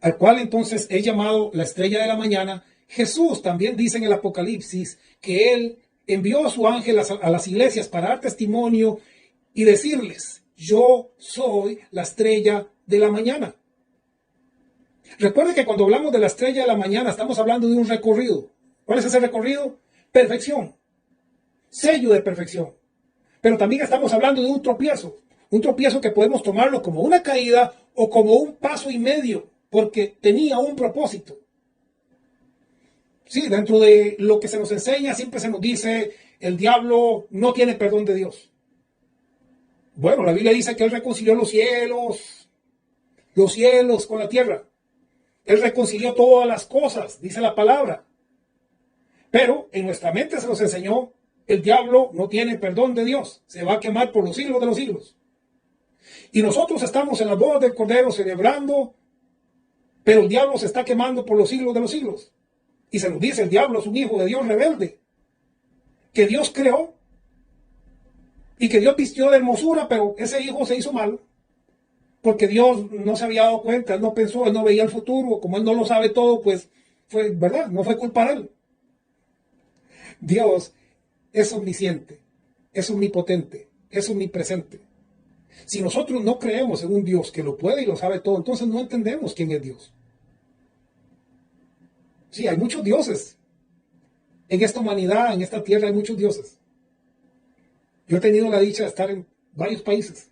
al cual entonces es llamado la estrella de la mañana, Jesús también dice en el Apocalipsis que él envió a su ángel a las iglesias para dar testimonio y decirles, yo soy la estrella de la mañana. Recuerde que cuando hablamos de la estrella de la mañana estamos hablando de un recorrido. ¿Cuál es ese recorrido? Perfección. Sello de perfección. Pero también estamos hablando de un tropiezo. Un tropiezo que podemos tomarlo como una caída o como un paso y medio, porque tenía un propósito. Sí, dentro de lo que se nos enseña siempre se nos dice, el diablo no tiene perdón de Dios. Bueno, la Biblia dice que él reconcilió los cielos con la tierra. Él reconcilió todas las cosas, dice la palabra. Pero en nuestra mente se nos enseñó, el diablo no tiene perdón de Dios. Se va a quemar por los siglos de los siglos. Y nosotros estamos en las bodas del Cordero celebrando, pero el diablo se está quemando por los siglos de los siglos. Y se nos dice, el diablo es un hijo de Dios rebelde, que Dios creó, y que Dios vistió de hermosura, pero ese hijo se hizo malo. Porque Dios no se había dado cuenta, él no pensó, él no veía el futuro, como él no lo sabe todo, pues fue verdad, no fue culpa de él. Dios es omnisciente, es omnipotente, es omnipresente. Si nosotros no creemos en un Dios que lo puede y lo sabe todo, entonces no entendemos quién es Dios. Sí, hay muchos dioses. En esta humanidad, en esta tierra hay muchos dioses. Yo he tenido la dicha de estar en varios países.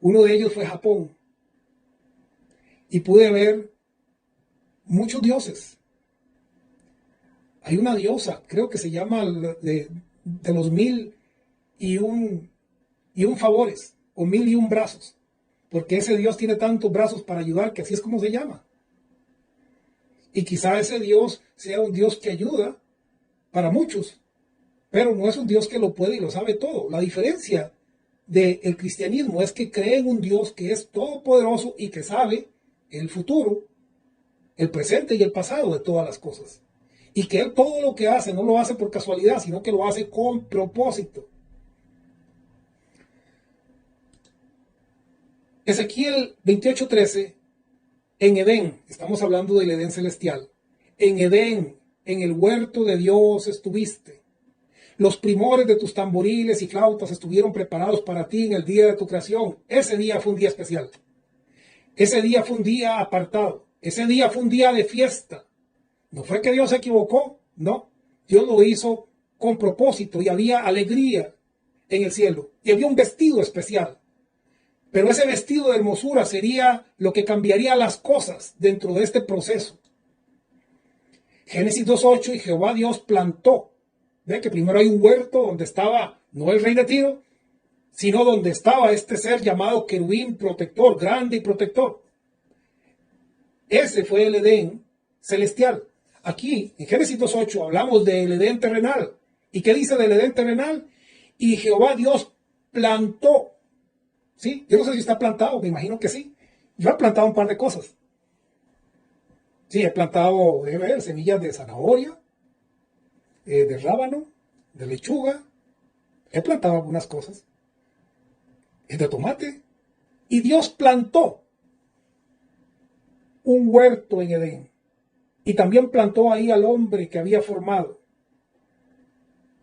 Uno de ellos fue Japón. Y pude ver muchos dioses. Hay una diosa, creo que se llama de los 1001 favores, o 1001 brazos. Porque ese Dios tiene tantos brazos para ayudar que así es como se llama. Y quizá ese Dios sea un Dios que ayuda para muchos, pero no es un Dios que lo puede y lo sabe todo. La diferencia del cristianismo es que cree en un Dios que es todopoderoso y que sabe el futuro, el presente y el pasado de todas las cosas. Y que Él todo lo que hace no lo hace por casualidad, sino que lo hace con propósito. Ezequiel 28:13, en Edén, estamos hablando del Edén celestial, en Edén, en el huerto de Dios estuviste. Los primores de tus tamboriles y flautas estuvieron preparados para ti en el día de tu creación. Ese día fue un día especial. Ese día fue un día apartado. Ese día fue un día de fiesta. No fue que Dios se equivocó, no. Dios lo hizo con propósito y había alegría en el cielo. Y había un vestido especial. Pero ese vestido de hermosura sería lo que cambiaría las cosas dentro de este proceso. Génesis 2:8, y Jehová Dios plantó. Ve que primero hay un huerto donde estaba no el rey de Tiro, sino donde estaba este ser llamado querubín protector, grande y protector. Ese fue el Edén celestial. Aquí, en Génesis 2:8, hablamos del Edén terrenal. ¿Y qué dice del Edén terrenal? Y Jehová Dios plantó. ¿Sí? Yo no sé si está plantado, me imagino que sí. Yo he plantado un par de cosas. Sí, he plantado, debe haber, semillas de zanahoria, de rábano, de lechuga. He plantado algunas cosas. De tomate. Y Dios plantó un huerto en Edén. Y también plantó ahí al hombre que había formado.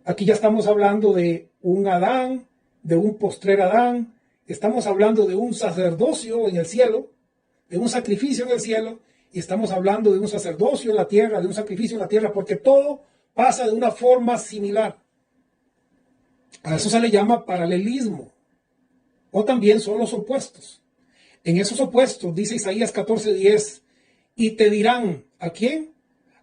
Aquí ya estamos hablando de un Adán, de un postrer Adán. Estamos hablando de un sacerdocio en el cielo, de un sacrificio en el cielo. Y estamos hablando de un sacerdocio en la tierra, de un sacrificio en la tierra, porque todo pasa de una forma similar. A eso se le llama paralelismo. O también son los opuestos. En esos opuestos, dice Isaías 14:10, y te dirán, ¿a quién?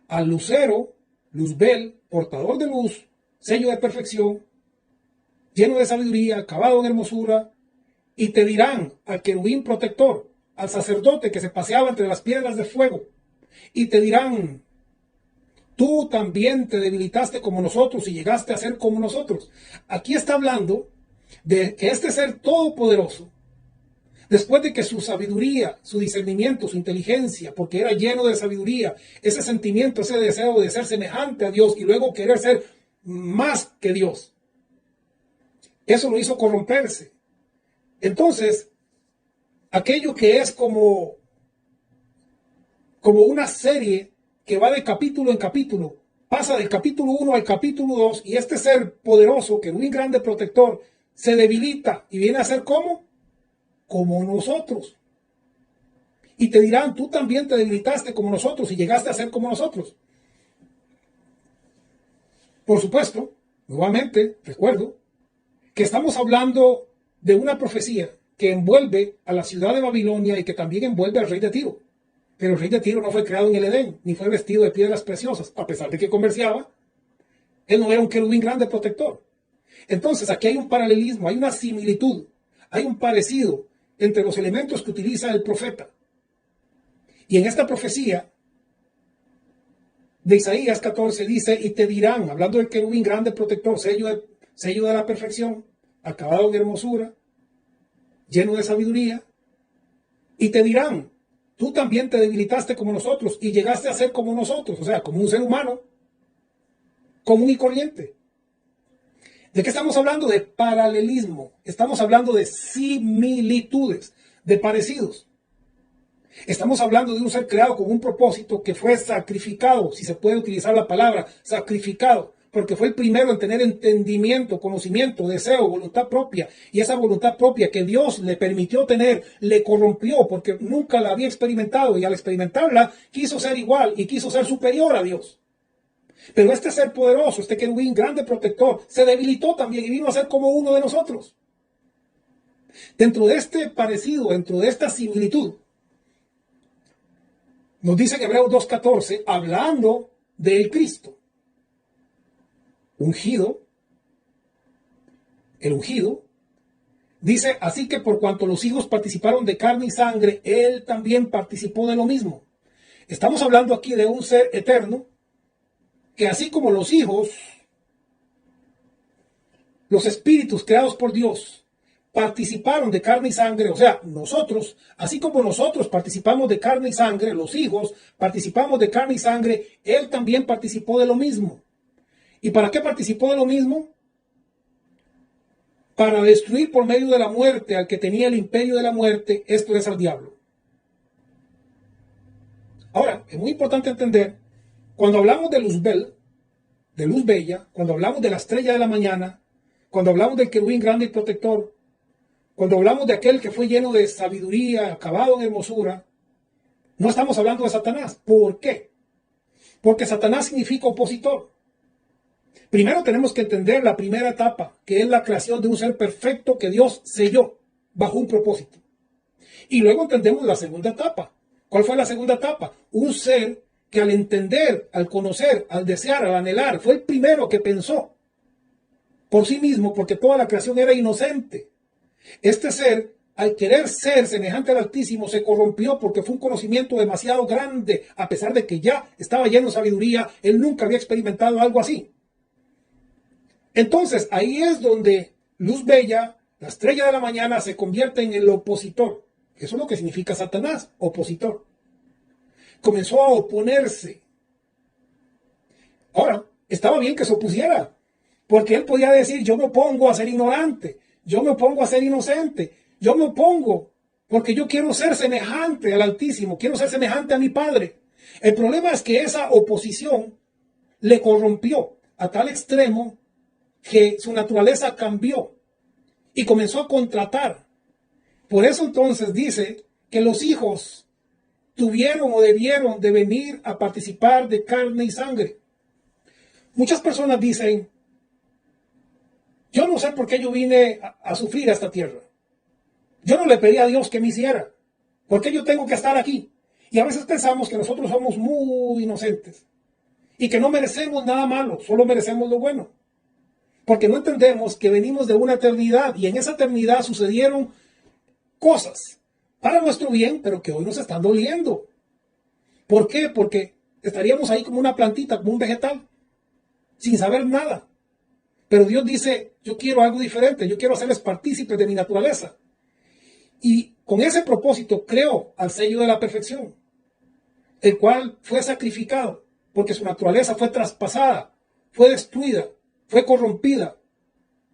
Al lucero Luzbel, portador de luz, sello de perfección, lleno de sabiduría, acabado en hermosura, y te dirán al querubín protector, al sacerdote que se paseaba entre las piedras de fuego, y te dirán: tú también te debilitaste como nosotros y llegaste a ser como nosotros. Aquí está hablando de que este ser todopoderoso, después de que su sabiduría, su discernimiento, su inteligencia, porque era lleno de sabiduría, ese sentimiento, ese deseo de ser semejante a Dios y luego querer ser más que Dios, eso lo hizo corromperse. Entonces, aquello que es como una serie que va de capítulo en capítulo, pasa del capítulo 1 al capítulo 2, y este ser poderoso, que es un grande protector, se debilita y viene a ser como nosotros. Y te dirán: tú también te debilitaste como nosotros y llegaste a ser como nosotros. Por supuesto, nuevamente, recuerdo que estamos hablando de una profecía que envuelve a la ciudad de Babilonia y que también envuelve al rey de Tiro. Pero el rey de Tiro no fue creado en el Edén, ni fue vestido de piedras preciosas. A pesar de que comerciaba, él no era un querubín grande protector. Entonces, aquí hay un paralelismo, hay una similitud, hay un parecido entre los elementos que utiliza el profeta. Y en esta profecía de Isaías 14 dice: y te dirán, hablando del querubín grande protector, sello de la perfección, acabado en hermosura, lleno de sabiduría, y te dirán: tú también te debilitaste como nosotros y llegaste a ser como nosotros, o sea, como un ser humano común y corriente. ¿De qué estamos hablando? De paralelismo. Estamos hablando de similitudes, de parecidos. Estamos hablando de un ser creado con un propósito, que fue sacrificado, si se puede utilizar la palabra sacrificado, porque fue el primero en tener entendimiento, conocimiento, deseo, voluntad propia. Y esa voluntad propia que Dios le permitió tener, le corrompió porque nunca la había experimentado, y al experimentarla quiso ser igual y quiso ser superior a Dios. Pero este ser poderoso, este querubín grande protector, se debilitó también y vino a ser como uno de nosotros. Dentro de este parecido, dentro de esta similitud, nos dice en Hebreos 2:14, hablando del Cristo ungido, el ungido, dice: así que por cuanto los hijos participaron de carne y sangre, él también participó de lo mismo. Estamos hablando aquí de un ser eterno, que así como los hijos, los espíritus creados por Dios, participaron de carne y sangre, o sea, nosotros, así como nosotros participamos de carne y sangre, los hijos participamos de carne y sangre, él también participó de lo mismo. ¿Y para qué participó de lo mismo? Para destruir por medio de la muerte al que tenía el imperio de la muerte, esto es, al diablo. Ahora, es muy importante entender, cuando hablamos de Luzbel, de luz bella, cuando hablamos de la estrella de la mañana, cuando hablamos del querubín grande y protector, cuando hablamos de aquel que fue lleno de sabiduría, acabado en hermosura, no estamos hablando de Satanás. ¿Por qué? Porque Satanás significa opositor. Primero tenemos que entender la primera etapa, que es la creación de un ser perfecto que Dios selló bajo un propósito. Y luego entendemos la segunda etapa. ¿Cuál fue la segunda etapa? Un ser que al entender, al conocer, al desear, al anhelar, fue el primero que pensó por sí mismo, porque toda la creación era inocente. Este ser, al querer ser semejante al Altísimo, se corrompió porque fue un conocimiento demasiado grande, a pesar de que ya estaba lleno de sabiduría. Él nunca había experimentado algo así. Entonces, ahí es donde luz bella, la estrella de la mañana, se convierte en el opositor. Eso es lo que significa Satanás, opositor. Comenzó a oponerse. Ahora, estaba bien que se opusiera, porque él podía decir: yo me opongo a ser ignorante, yo me opongo a ser inocente, yo me opongo porque yo quiero ser semejante al Altísimo, quiero ser semejante a mi Padre. El problema es que esa oposición le corrompió a tal extremo que su naturaleza cambió y comenzó a contratar. Por eso entonces dice que los hijos tuvieron o debieron de venir a participar de carne y sangre. Muchas personas dicen: yo no sé por qué yo vine a sufrir a esta tierra. Yo no le pedí a Dios que me hiciera. ¿Por qué yo tengo que estar aquí? Y a veces pensamos que nosotros somos muy inocentes y que no merecemos nada malo, solo merecemos lo bueno. Porque no entendemos que venimos de una eternidad y en esa eternidad sucedieron cosas para nuestro bien, pero que hoy nos están doliendo. ¿Por qué? Porque estaríamos ahí como una plantita, como un vegetal, sin saber nada. Pero Dios dice, yo quiero algo diferente, yo quiero hacerles partícipes de mi naturaleza. Y con ese propósito creó al sello de la perfección, el cual fue sacrificado, porque su naturaleza fue traspasada, fue destruida, fue corrompida,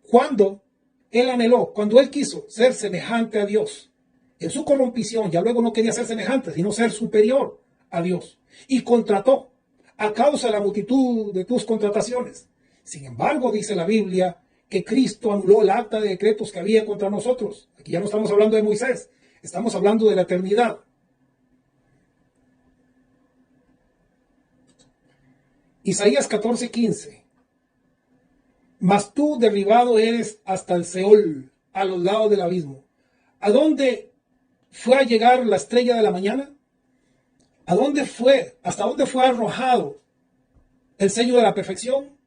cuando él anheló, cuando él quiso ser semejante a Dios. En su corrompición, ya luego no quería ser semejante, sino ser superior a Dios. Y contrató, a causa de la multitud de tus contrataciones. Sin embargo, dice la Biblia, que Cristo anuló el acta de decretos que había contra nosotros. Aquí ya no estamos hablando de Moisés, estamos hablando de la eternidad. Isaías 14:15. Mas tú derribado eres hasta el Seol, a los lados del abismo. ¿A dónde fue a llegar la estrella de la mañana? ¿A dónde fue? ¿Hasta dónde fue arrojado el sello de la perfección?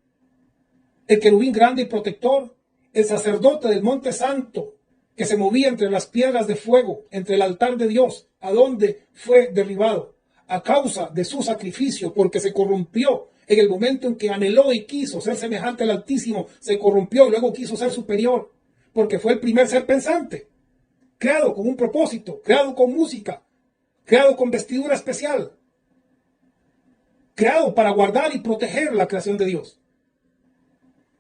El querubín grande y protector, el sacerdote del monte santo, que se movía entre las piedras de fuego, entre el altar de Dios. ¿A dónde fue derribado? A causa de su sacrificio, porque se corrompió en el momento en que anheló y quiso ser semejante al Altísimo, se corrompió y luego quiso ser superior, porque fue el primer ser pensante, creado con un propósito, creado con música, creado con vestidura especial, creado para guardar y proteger la creación de Dios.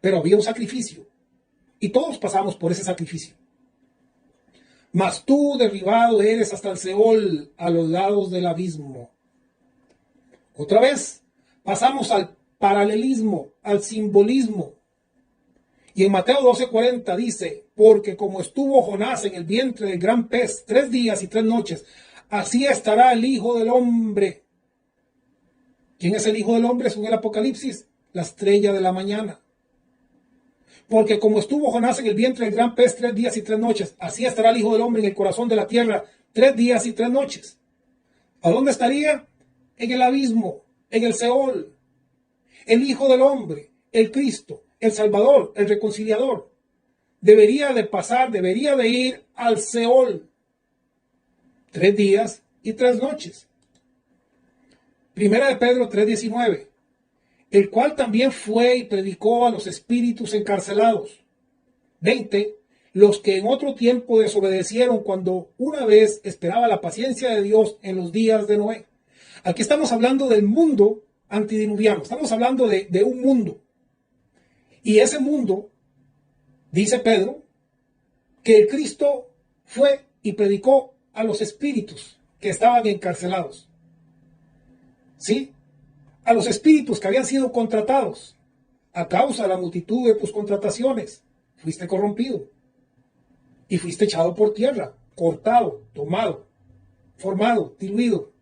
Pero había un sacrificio, y todos pasamos por ese sacrificio. Mas tú derribado eres hasta el Seol, a los lados del abismo. Otra vez, pasamos al paralelismo, al simbolismo. Y en Mateo 12:40 dice, porque como estuvo Jonás en el vientre del gran pez 3 días y 3 noches, así estará el Hijo del Hombre. ¿Quién es el Hijo del Hombre según el Apocalipsis? La estrella de la mañana. Porque como estuvo Jonás en el vientre del gran pez 3 días y 3 noches, así estará el Hijo del Hombre en el corazón de la tierra 3 días y 3 noches. ¿A dónde estaría? En el abismo, en el Seol. El Hijo del Hombre, el Cristo, el Salvador, el Reconciliador, debería de pasar, debería de ir al Seol 3 días y 3 noches. Primera de Pedro 3:19. El cual también fue y predicó a los espíritus encarcelados. 20. Los que en otro tiempo desobedecieron cuando una vez esperaba la paciencia de Dios en los días de Noé. Aquí estamos hablando del mundo antidiluviano, estamos hablando de un mundo. Y ese mundo, dice Pedro, que el Cristo fue y predicó a los espíritus que estaban encarcelados. ¿Sí? A los espíritus que habían sido contratados a causa de la multitud de tus contrataciones. Fuiste corrompido y fuiste echado por tierra, cortado, tomado, formado, diluido,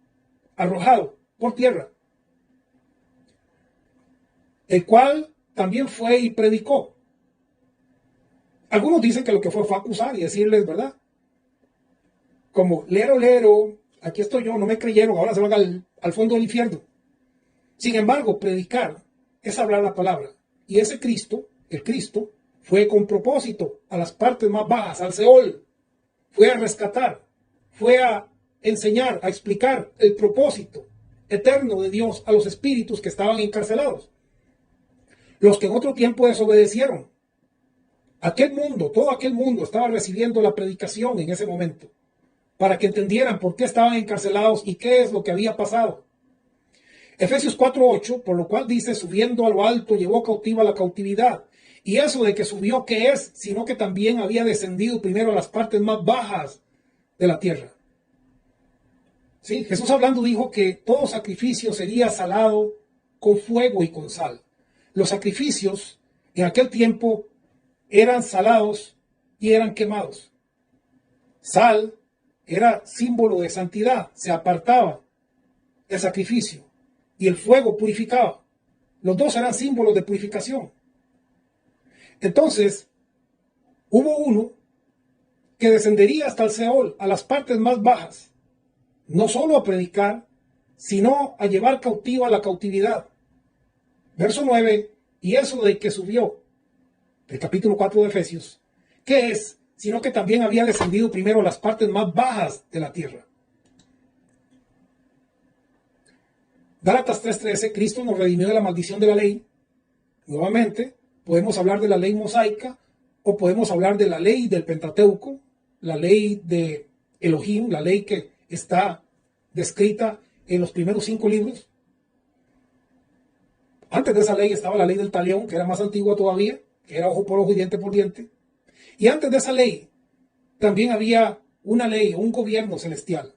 arrojado por tierra. El cual también fue y predicó. Algunos dicen que lo que fue acusar y decirles, ¿verdad? Como, lero, lero, aquí estoy yo, no me creyeron, ahora se van al fondo del infierno. Sin embargo, predicar es hablar la palabra. Y ese Cristo, el Cristo, fue con propósito a las partes más bajas, al Seol. Fue a rescatar, fue a enseñar, a explicar el propósito eterno de Dios a los espíritus que estaban encarcelados. Los que en otro tiempo desobedecieron. Aquel mundo, todo aquel mundo estaba recibiendo la predicación en ese momento, para que entendieran por qué estaban encarcelados y qué es lo que había pasado. Efesios 4:8, por lo cual dice, subiendo a lo alto, llevó cautiva la cautividad. Y eso de que subió, ¿qué es? Sino que también había descendido primero a las partes más bajas de la tierra. ¿Sí? Jesús hablando dijo que todo sacrificio sería salado con fuego y con sal. Los sacrificios en aquel tiempo eran salados y eran quemados. Sal era símbolo de santidad, se apartaba el sacrificio. Y el fuego purificaba. Los dos eran símbolos de purificación. Entonces, hubo uno que descendería hasta el Seol, a las partes más bajas, no solo a predicar, sino a llevar cautiva la cautividad. Verso 9, y eso de que subió, del capítulo 4 de Efesios, ¿qué es? Sino que también había descendido primero a las partes más bajas de la tierra. Gálatas 3:13, Cristo nos redimió de la maldición de la ley. Nuevamente, podemos hablar de la ley mosaica o podemos hablar de la ley del Pentateuco, la ley de Elohim, la ley que está descrita en los primeros 5 libros. Antes de esa ley estaba la ley del talión, que era más antigua todavía, que era ojo por ojo y diente por diente. Y antes de esa ley también había una ley, un gobierno celestial,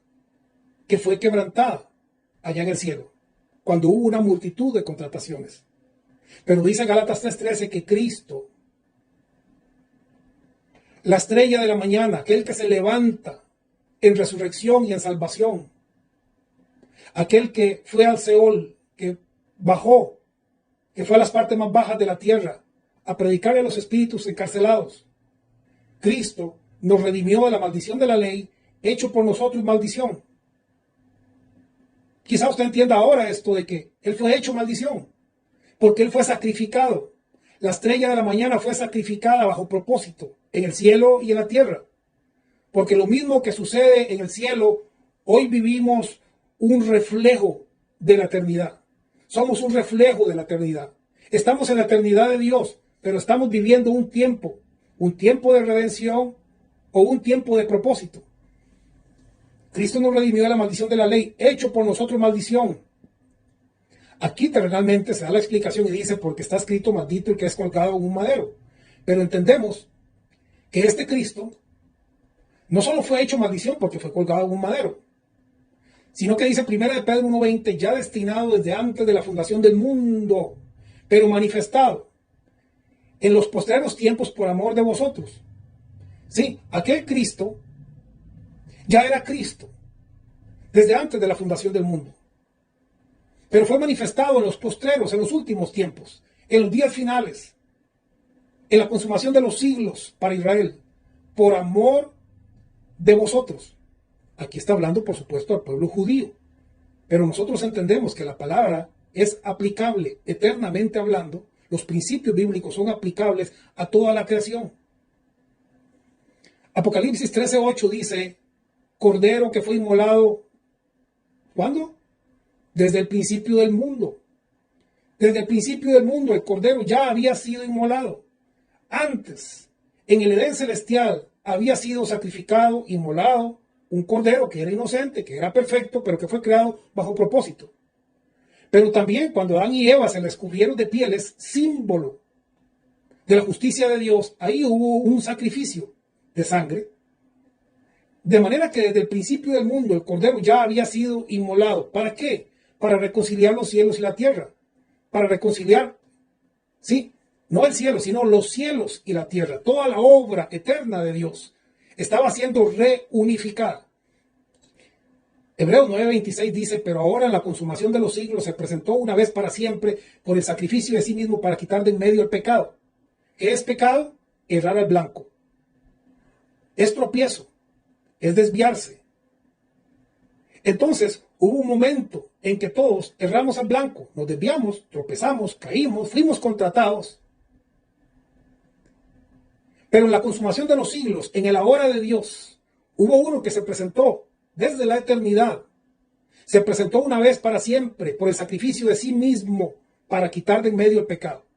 que fue quebrantada allá en el cielo, cuando hubo una multitud de contrataciones. Pero dice Gálatas 3:13 que Cristo, la estrella de la mañana, aquel que se levanta en resurrección y en salvación, aquel que fue al Seol, que bajó, que fue a las partes más bajas de la tierra, a predicarle a los espíritus encarcelados. Cristo nos redimió de la maldición de la ley, hecho por nosotros maldición. Quizá usted entienda ahora esto de que Él fue hecho maldición, porque Él fue sacrificado. La estrella de la mañana fue sacrificada bajo propósito, en el cielo y en la tierra. Porque lo mismo que sucede en el cielo, hoy vivimos un reflejo de la eternidad. Somos un reflejo de la eternidad. Estamos en la eternidad de Dios, pero estamos viviendo un tiempo de redención o un tiempo de propósito. Cristo nos redimió de la maldición de la ley, hecho por nosotros maldición. Aquí terrenalmente se da la explicación y dice, porque está escrito, maldito el que es colgado en un madero. Pero entendemos que este Cristo no solo fue hecho maldición porque fue colgado en un madero, sino que dice 1 de Pedro 1:20, ya destinado desde antes de la fundación del mundo, pero manifestado en los postreros tiempos por amor de vosotros. Sí, aquel Cristo ya era Cristo desde antes de la fundación del mundo, pero fue manifestado en los postreros, en los últimos tiempos, en los días finales, en la consumación de los siglos para Israel, por amor de vosotros. Aquí está hablando, por supuesto, al pueblo judío, pero nosotros entendemos que la palabra es aplicable, eternamente hablando. Los principios bíblicos son aplicables a toda la creación. Apocalipsis 13:8 dice, Cordero que fue inmolado, ¿cuándo? Desde el principio del mundo. Desde el principio del mundo el Cordero ya había sido inmolado. Antes, en el Edén celestial, había sido sacrificado, inmolado, un Cordero que era inocente, que era perfecto, pero que fue creado bajo propósito. Pero también cuando Adán y Eva se les cubrieron de pieles, símbolo de la justicia de Dios, ahí hubo un sacrificio de sangre. De manera que desde el principio del mundo el Cordero ya había sido inmolado. ¿Para qué? Para reconciliar los cielos y la tierra. Para reconciliar, sí, no el cielo, sino los cielos y la tierra. Toda la obra eterna de Dios estaba siendo reunificada. Hebreos 9:26 dice, pero ahora en la consumación de los siglos se presentó una vez para siempre por el sacrificio de sí mismo para quitar de en medio el pecado. ¿Qué es pecado? Errar al blanco. Es tropiezo. Es desviarse. Entonces hubo un momento en que todos erramos al blanco, nos desviamos, tropezamos, caímos, fuimos contratados. Pero en la consumación de los siglos, en el ahora de Dios, hubo uno que se presentó desde la eternidad. Se presentó una vez para siempre por el sacrificio de sí mismo para quitar de en medio el pecado.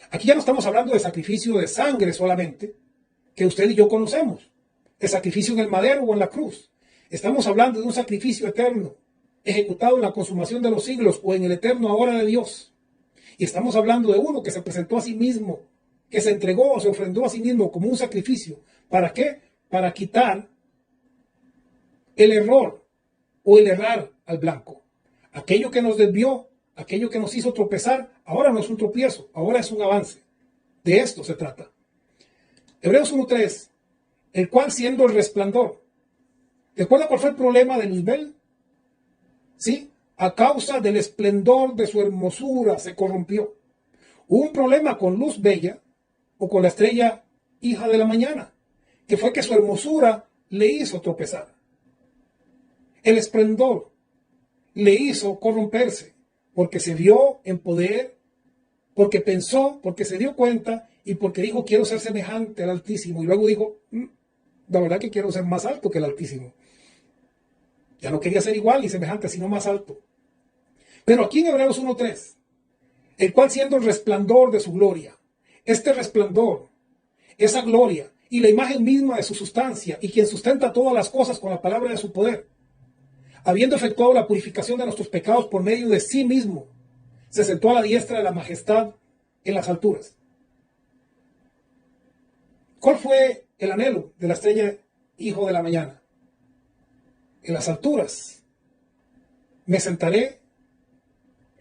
Aquí ya no estamos hablando de sacrificio de sangre solamente, que usted y yo conocemos. El sacrificio en el madero o en la cruz. Estamos hablando de un sacrificio eterno, ejecutado en la consumación de los siglos o en el eterno ahora de Dios. Y estamos hablando de uno que se presentó a sí mismo, que se entregó o se ofrendó a sí mismo como un sacrificio. ¿Para qué? Para quitar el error o el errar al blanco. Aquello que nos desvió, aquello que nos hizo tropezar, ahora no es un tropiezo, ahora es un avance. De esto se trata. Hebreos 1:3, el cual siendo el resplandor. ¿Recuerda cuál fue el problema de Luzbel? Sí, a causa del esplendor de su hermosura se corrompió. Hubo un problema con Luz Bella o con la estrella hija de la mañana, que fue que su hermosura le hizo tropezar. El esplendor le hizo corromperse, porque se vio en poder porque pensó, porque se dio cuenta y porque dijo quiero ser semejante al Altísimo. Y luego dijo, la verdad que quiero ser más alto que el Altísimo. Ya no quería ser igual ni semejante, sino más alto. Pero aquí en Hebreos 1:3, el cual siendo el resplandor de su gloria, este resplandor, esa gloria y la imagen misma de su sustancia, y quien sustenta todas las cosas con la palabra de su poder, habiendo efectuado la purificación de nuestros pecados por medio de sí mismo, se sentó a la diestra de la majestad en las alturas. ¿Cuál fue el anhelo de la estrella hijo de la mañana? En las alturas me sentaré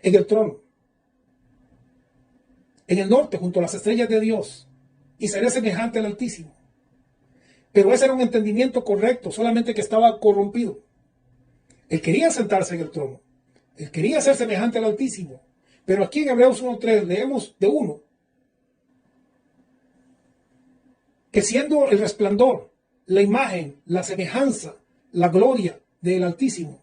en el trono, en el norte junto a las estrellas de Dios, y seré semejante al Altísimo. Pero ese era un entendimiento correcto, solamente que estaba corrompido. Él quería sentarse en el trono, él quería ser semejante al Altísimo. Pero aquí en Hebreos 1:3 leemos de uno que siendo el resplandor, la imagen, la semejanza, la gloria del Altísimo,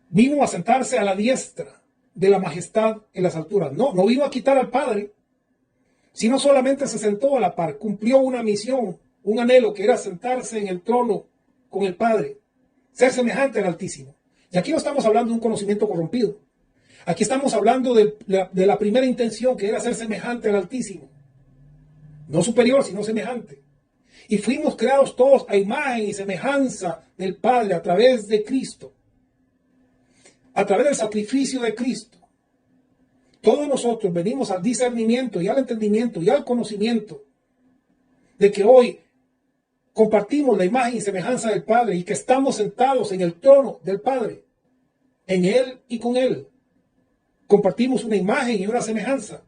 vino a sentarse a la diestra de la majestad en las alturas. No vino a quitar al Padre, sino solamente se sentó a la par, cumplió una misión, un anhelo que era sentarse en el trono con el Padre, ser semejante al Altísimo. Y aquí no estamos hablando de un conocimiento corrompido. Aquí estamos hablando de la primera intención, que era ser semejante al Altísimo. No superior, sino semejante. Y fuimos creados todos a imagen y semejanza del Padre a través de Cristo. A través del sacrificio de Cristo. Todos nosotros venimos al discernimiento y al entendimiento y al conocimiento de que hoy compartimos la imagen y semejanza del Padre y que estamos sentados en el trono del Padre, en Él y con Él. Compartimos una imagen y una semejanza,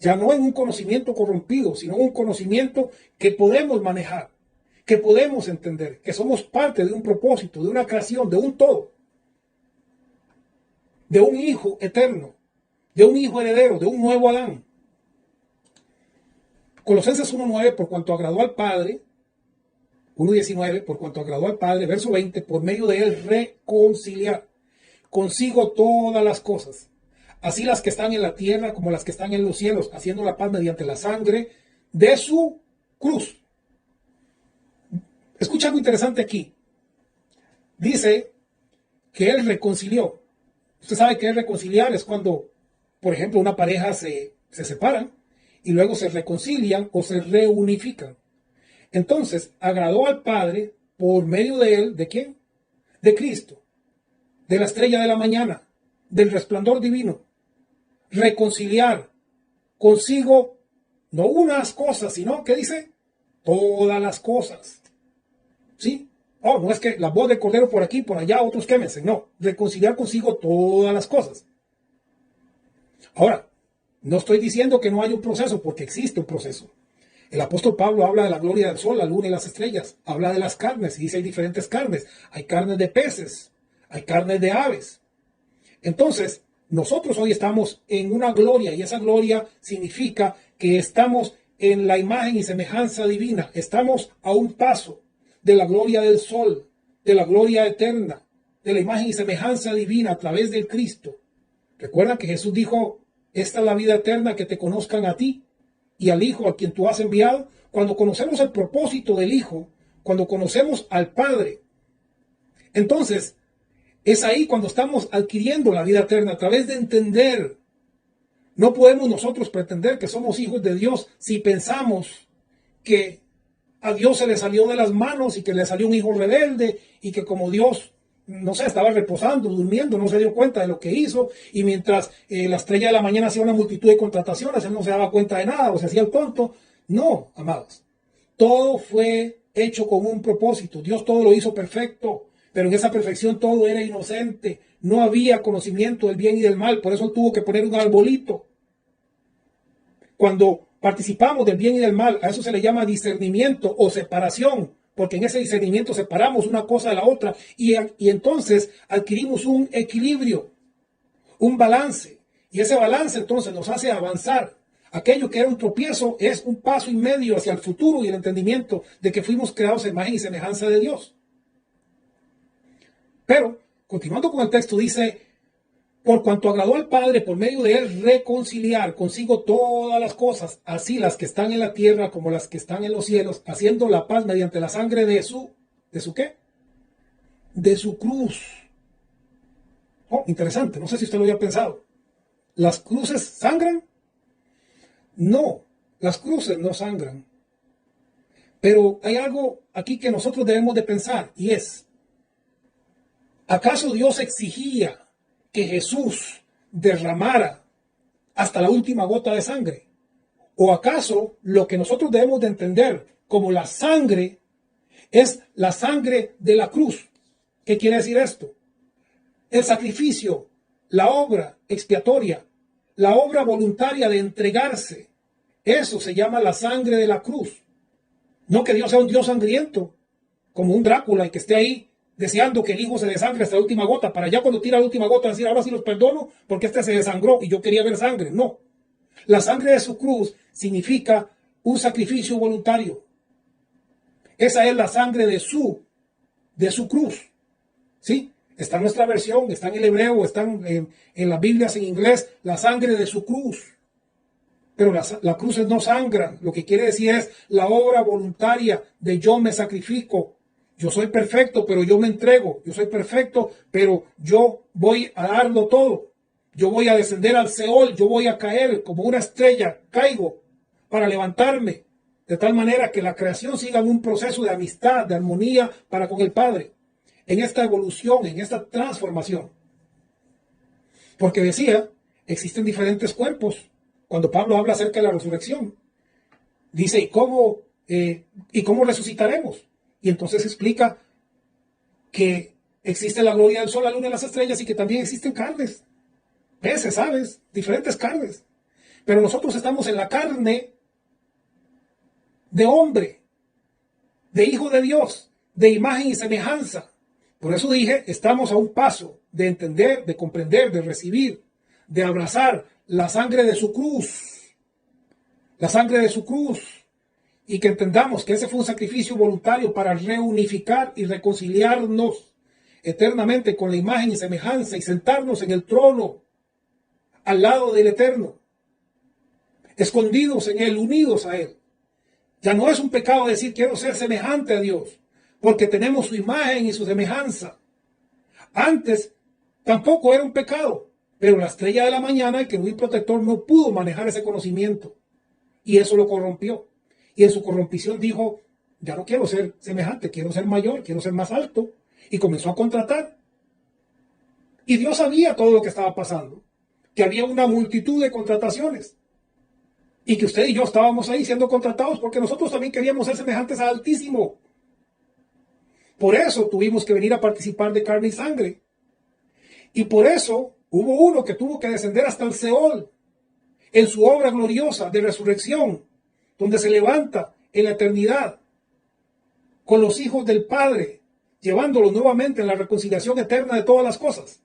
ya no en un conocimiento corrompido, sino un conocimiento que podemos manejar, que podemos entender, que somos parte de un propósito, de una creación, de un todo, de un hijo eterno, de un hijo heredero, de un nuevo Adán. Colosenses 1:9, por cuanto agradó al Padre, 1:19, por cuanto agradó al Padre, verso 20, por medio de él reconciliar consigo todas las cosas, así las que están en la tierra como las que están en los cielos, haciendo la paz mediante la sangre de su cruz. Escucha algo interesante aquí. Dice que él reconcilió. Usted sabe que reconciliar es cuando, por ejemplo, una pareja se separan y luego se reconcilian o se reunifican. Entonces, agradó al Padre por medio de él, ¿de quién? De Cristo, de la estrella de la mañana, del resplandor divino. Reconciliar consigo no unas cosas, sino, ¿qué dice? Todas las cosas. ¿Sí? Oh, no es que la voz de cordero por aquí, por allá, otros quémense. No, reconciliar consigo todas las cosas. Ahora, no estoy diciendo que no haya un proceso, porque existe un proceso. El apóstol Pablo habla de la gloria del sol, la luna y las estrellas. Habla de las carnes y dice hay diferentes carnes. Hay carnes de peces, hay carnes de aves. Entonces, nosotros hoy estamos en una gloria y esa gloria significa que estamos en la imagen y semejanza divina. Estamos a un paso de la gloria del sol, de la gloria eterna, de la imagen y semejanza divina a través del Cristo. Recuerda que Jesús dijo, esta es la vida eterna, que te conozcan a ti y al Hijo a quien tú has enviado. Cuando conocemos el propósito del Hijo, cuando conocemos al Padre, entonces es ahí cuando estamos adquiriendo la vida eterna a través de entender. No podemos nosotros pretender que somos hijos de Dios si pensamos que a Dios se le salió de las manos y que le salió un hijo rebelde y que como Dios, no sé, estaba reposando, durmiendo, no se dio cuenta de lo que hizo y mientras la estrella de la mañana hacía una multitud de contrataciones, él no se daba cuenta de nada o se hacía el tonto. No, amados. Todo fue hecho con un propósito. Dios todo lo hizo perfecto, pero en esa perfección todo era inocente. No había conocimiento del bien y del mal, por eso él tuvo que poner un arbolito. Cuando participamos del bien y del mal, a eso se le llama discernimiento o separación, porque en ese discernimiento separamos una cosa de la otra y entonces adquirimos un equilibrio, un balance, y ese balance entonces nos hace avanzar. Aquello que era un tropiezo es un paso y medio hacia el futuro y el entendimiento de que fuimos creados a imagen y semejanza de Dios. Pero, continuando con el texto, dice, por cuanto agradó al Padre por medio de él reconciliar consigo todas las cosas, así las que están en la tierra como las que están en los cielos, haciendo la paz mediante la sangre ¿de su qué? De su cruz. Oh, interesante, no sé si usted lo había pensado. ¿Las cruces sangran? No, las cruces no sangran. Pero hay algo aquí que nosotros debemos de pensar, y es, ¿acaso Dios exigía que Jesús derramara hasta la última gota de sangre? ¿O acaso lo que nosotros debemos de entender como la sangre es la sangre de la cruz? ¿Qué quiere decir esto? El sacrificio, la obra expiatoria, la obra voluntaria de entregarse, eso se llama la sangre de la cruz. No que Dios sea un Dios sangriento, como un Drácula, y que esté ahí deseando que el hijo se desangre hasta la última gota, para ya cuando tira la última gota decir, ahora sí los perdono porque este se desangró y yo quería ver sangre. No. La sangre de su cruz significa un sacrificio voluntario. Esa es la sangre de su cruz. ¿Sí? Está en nuestra versión, está en el hebreo, está en las Biblias en inglés, la sangre de su cruz. Pero las cruces no sangran. Lo que quiere decir es la obra voluntaria de yo me sacrifico. Yo soy perfecto, pero yo me entrego. Yo soy perfecto, pero yo voy a darlo todo. Yo voy a descender al Seol. Yo voy a caer como una estrella. Caigo para levantarme. De tal manera que la creación siga en un proceso de amistad, de armonía para con el Padre. En esta evolución, en esta transformación. Porque decía, existen diferentes cuerpos. Cuando Pablo habla acerca de la resurrección, dice, ¿y cómo resucitaremos? Y entonces explica que existe la gloria del sol, la luna y las estrellas, y que también existen carnes, peces, aves, diferentes carnes. Pero nosotros estamos en la carne de hombre, de hijo de Dios, de imagen y semejanza. Por eso dije, estamos a un paso de entender, de comprender, de recibir, de abrazar la sangre de su cruz, la sangre de su cruz, y que entendamos que ese fue un sacrificio voluntario para reunificar y reconciliarnos eternamente con la imagen y semejanza y sentarnos en el trono al lado del Eterno, escondidos en Él, unidos a Él. Ya no es un pecado decir quiero ser semejante a Dios, porque tenemos su imagen y su semejanza. Antes tampoco era un pecado. Pero la estrella de la mañana, el querubín protector, no pudo manejar ese conocimiento. Y eso lo corrompió. Y en su corrompición dijo, ya no quiero ser semejante, quiero ser mayor, quiero ser más alto. Y comenzó a contratar. Y Dios sabía todo lo que estaba pasando. Que había una multitud de contrataciones. Y que usted y yo estábamos ahí siendo contratados porque nosotros también queríamos ser semejantes al Altísimo. Por eso tuvimos que venir a participar de carne y sangre. Y por eso hubo uno que tuvo que descender hasta el Seol en su obra gloriosa de resurrección, donde se levanta en la eternidad con los hijos del Padre, llevándolos nuevamente en la reconciliación eterna de todas las cosas.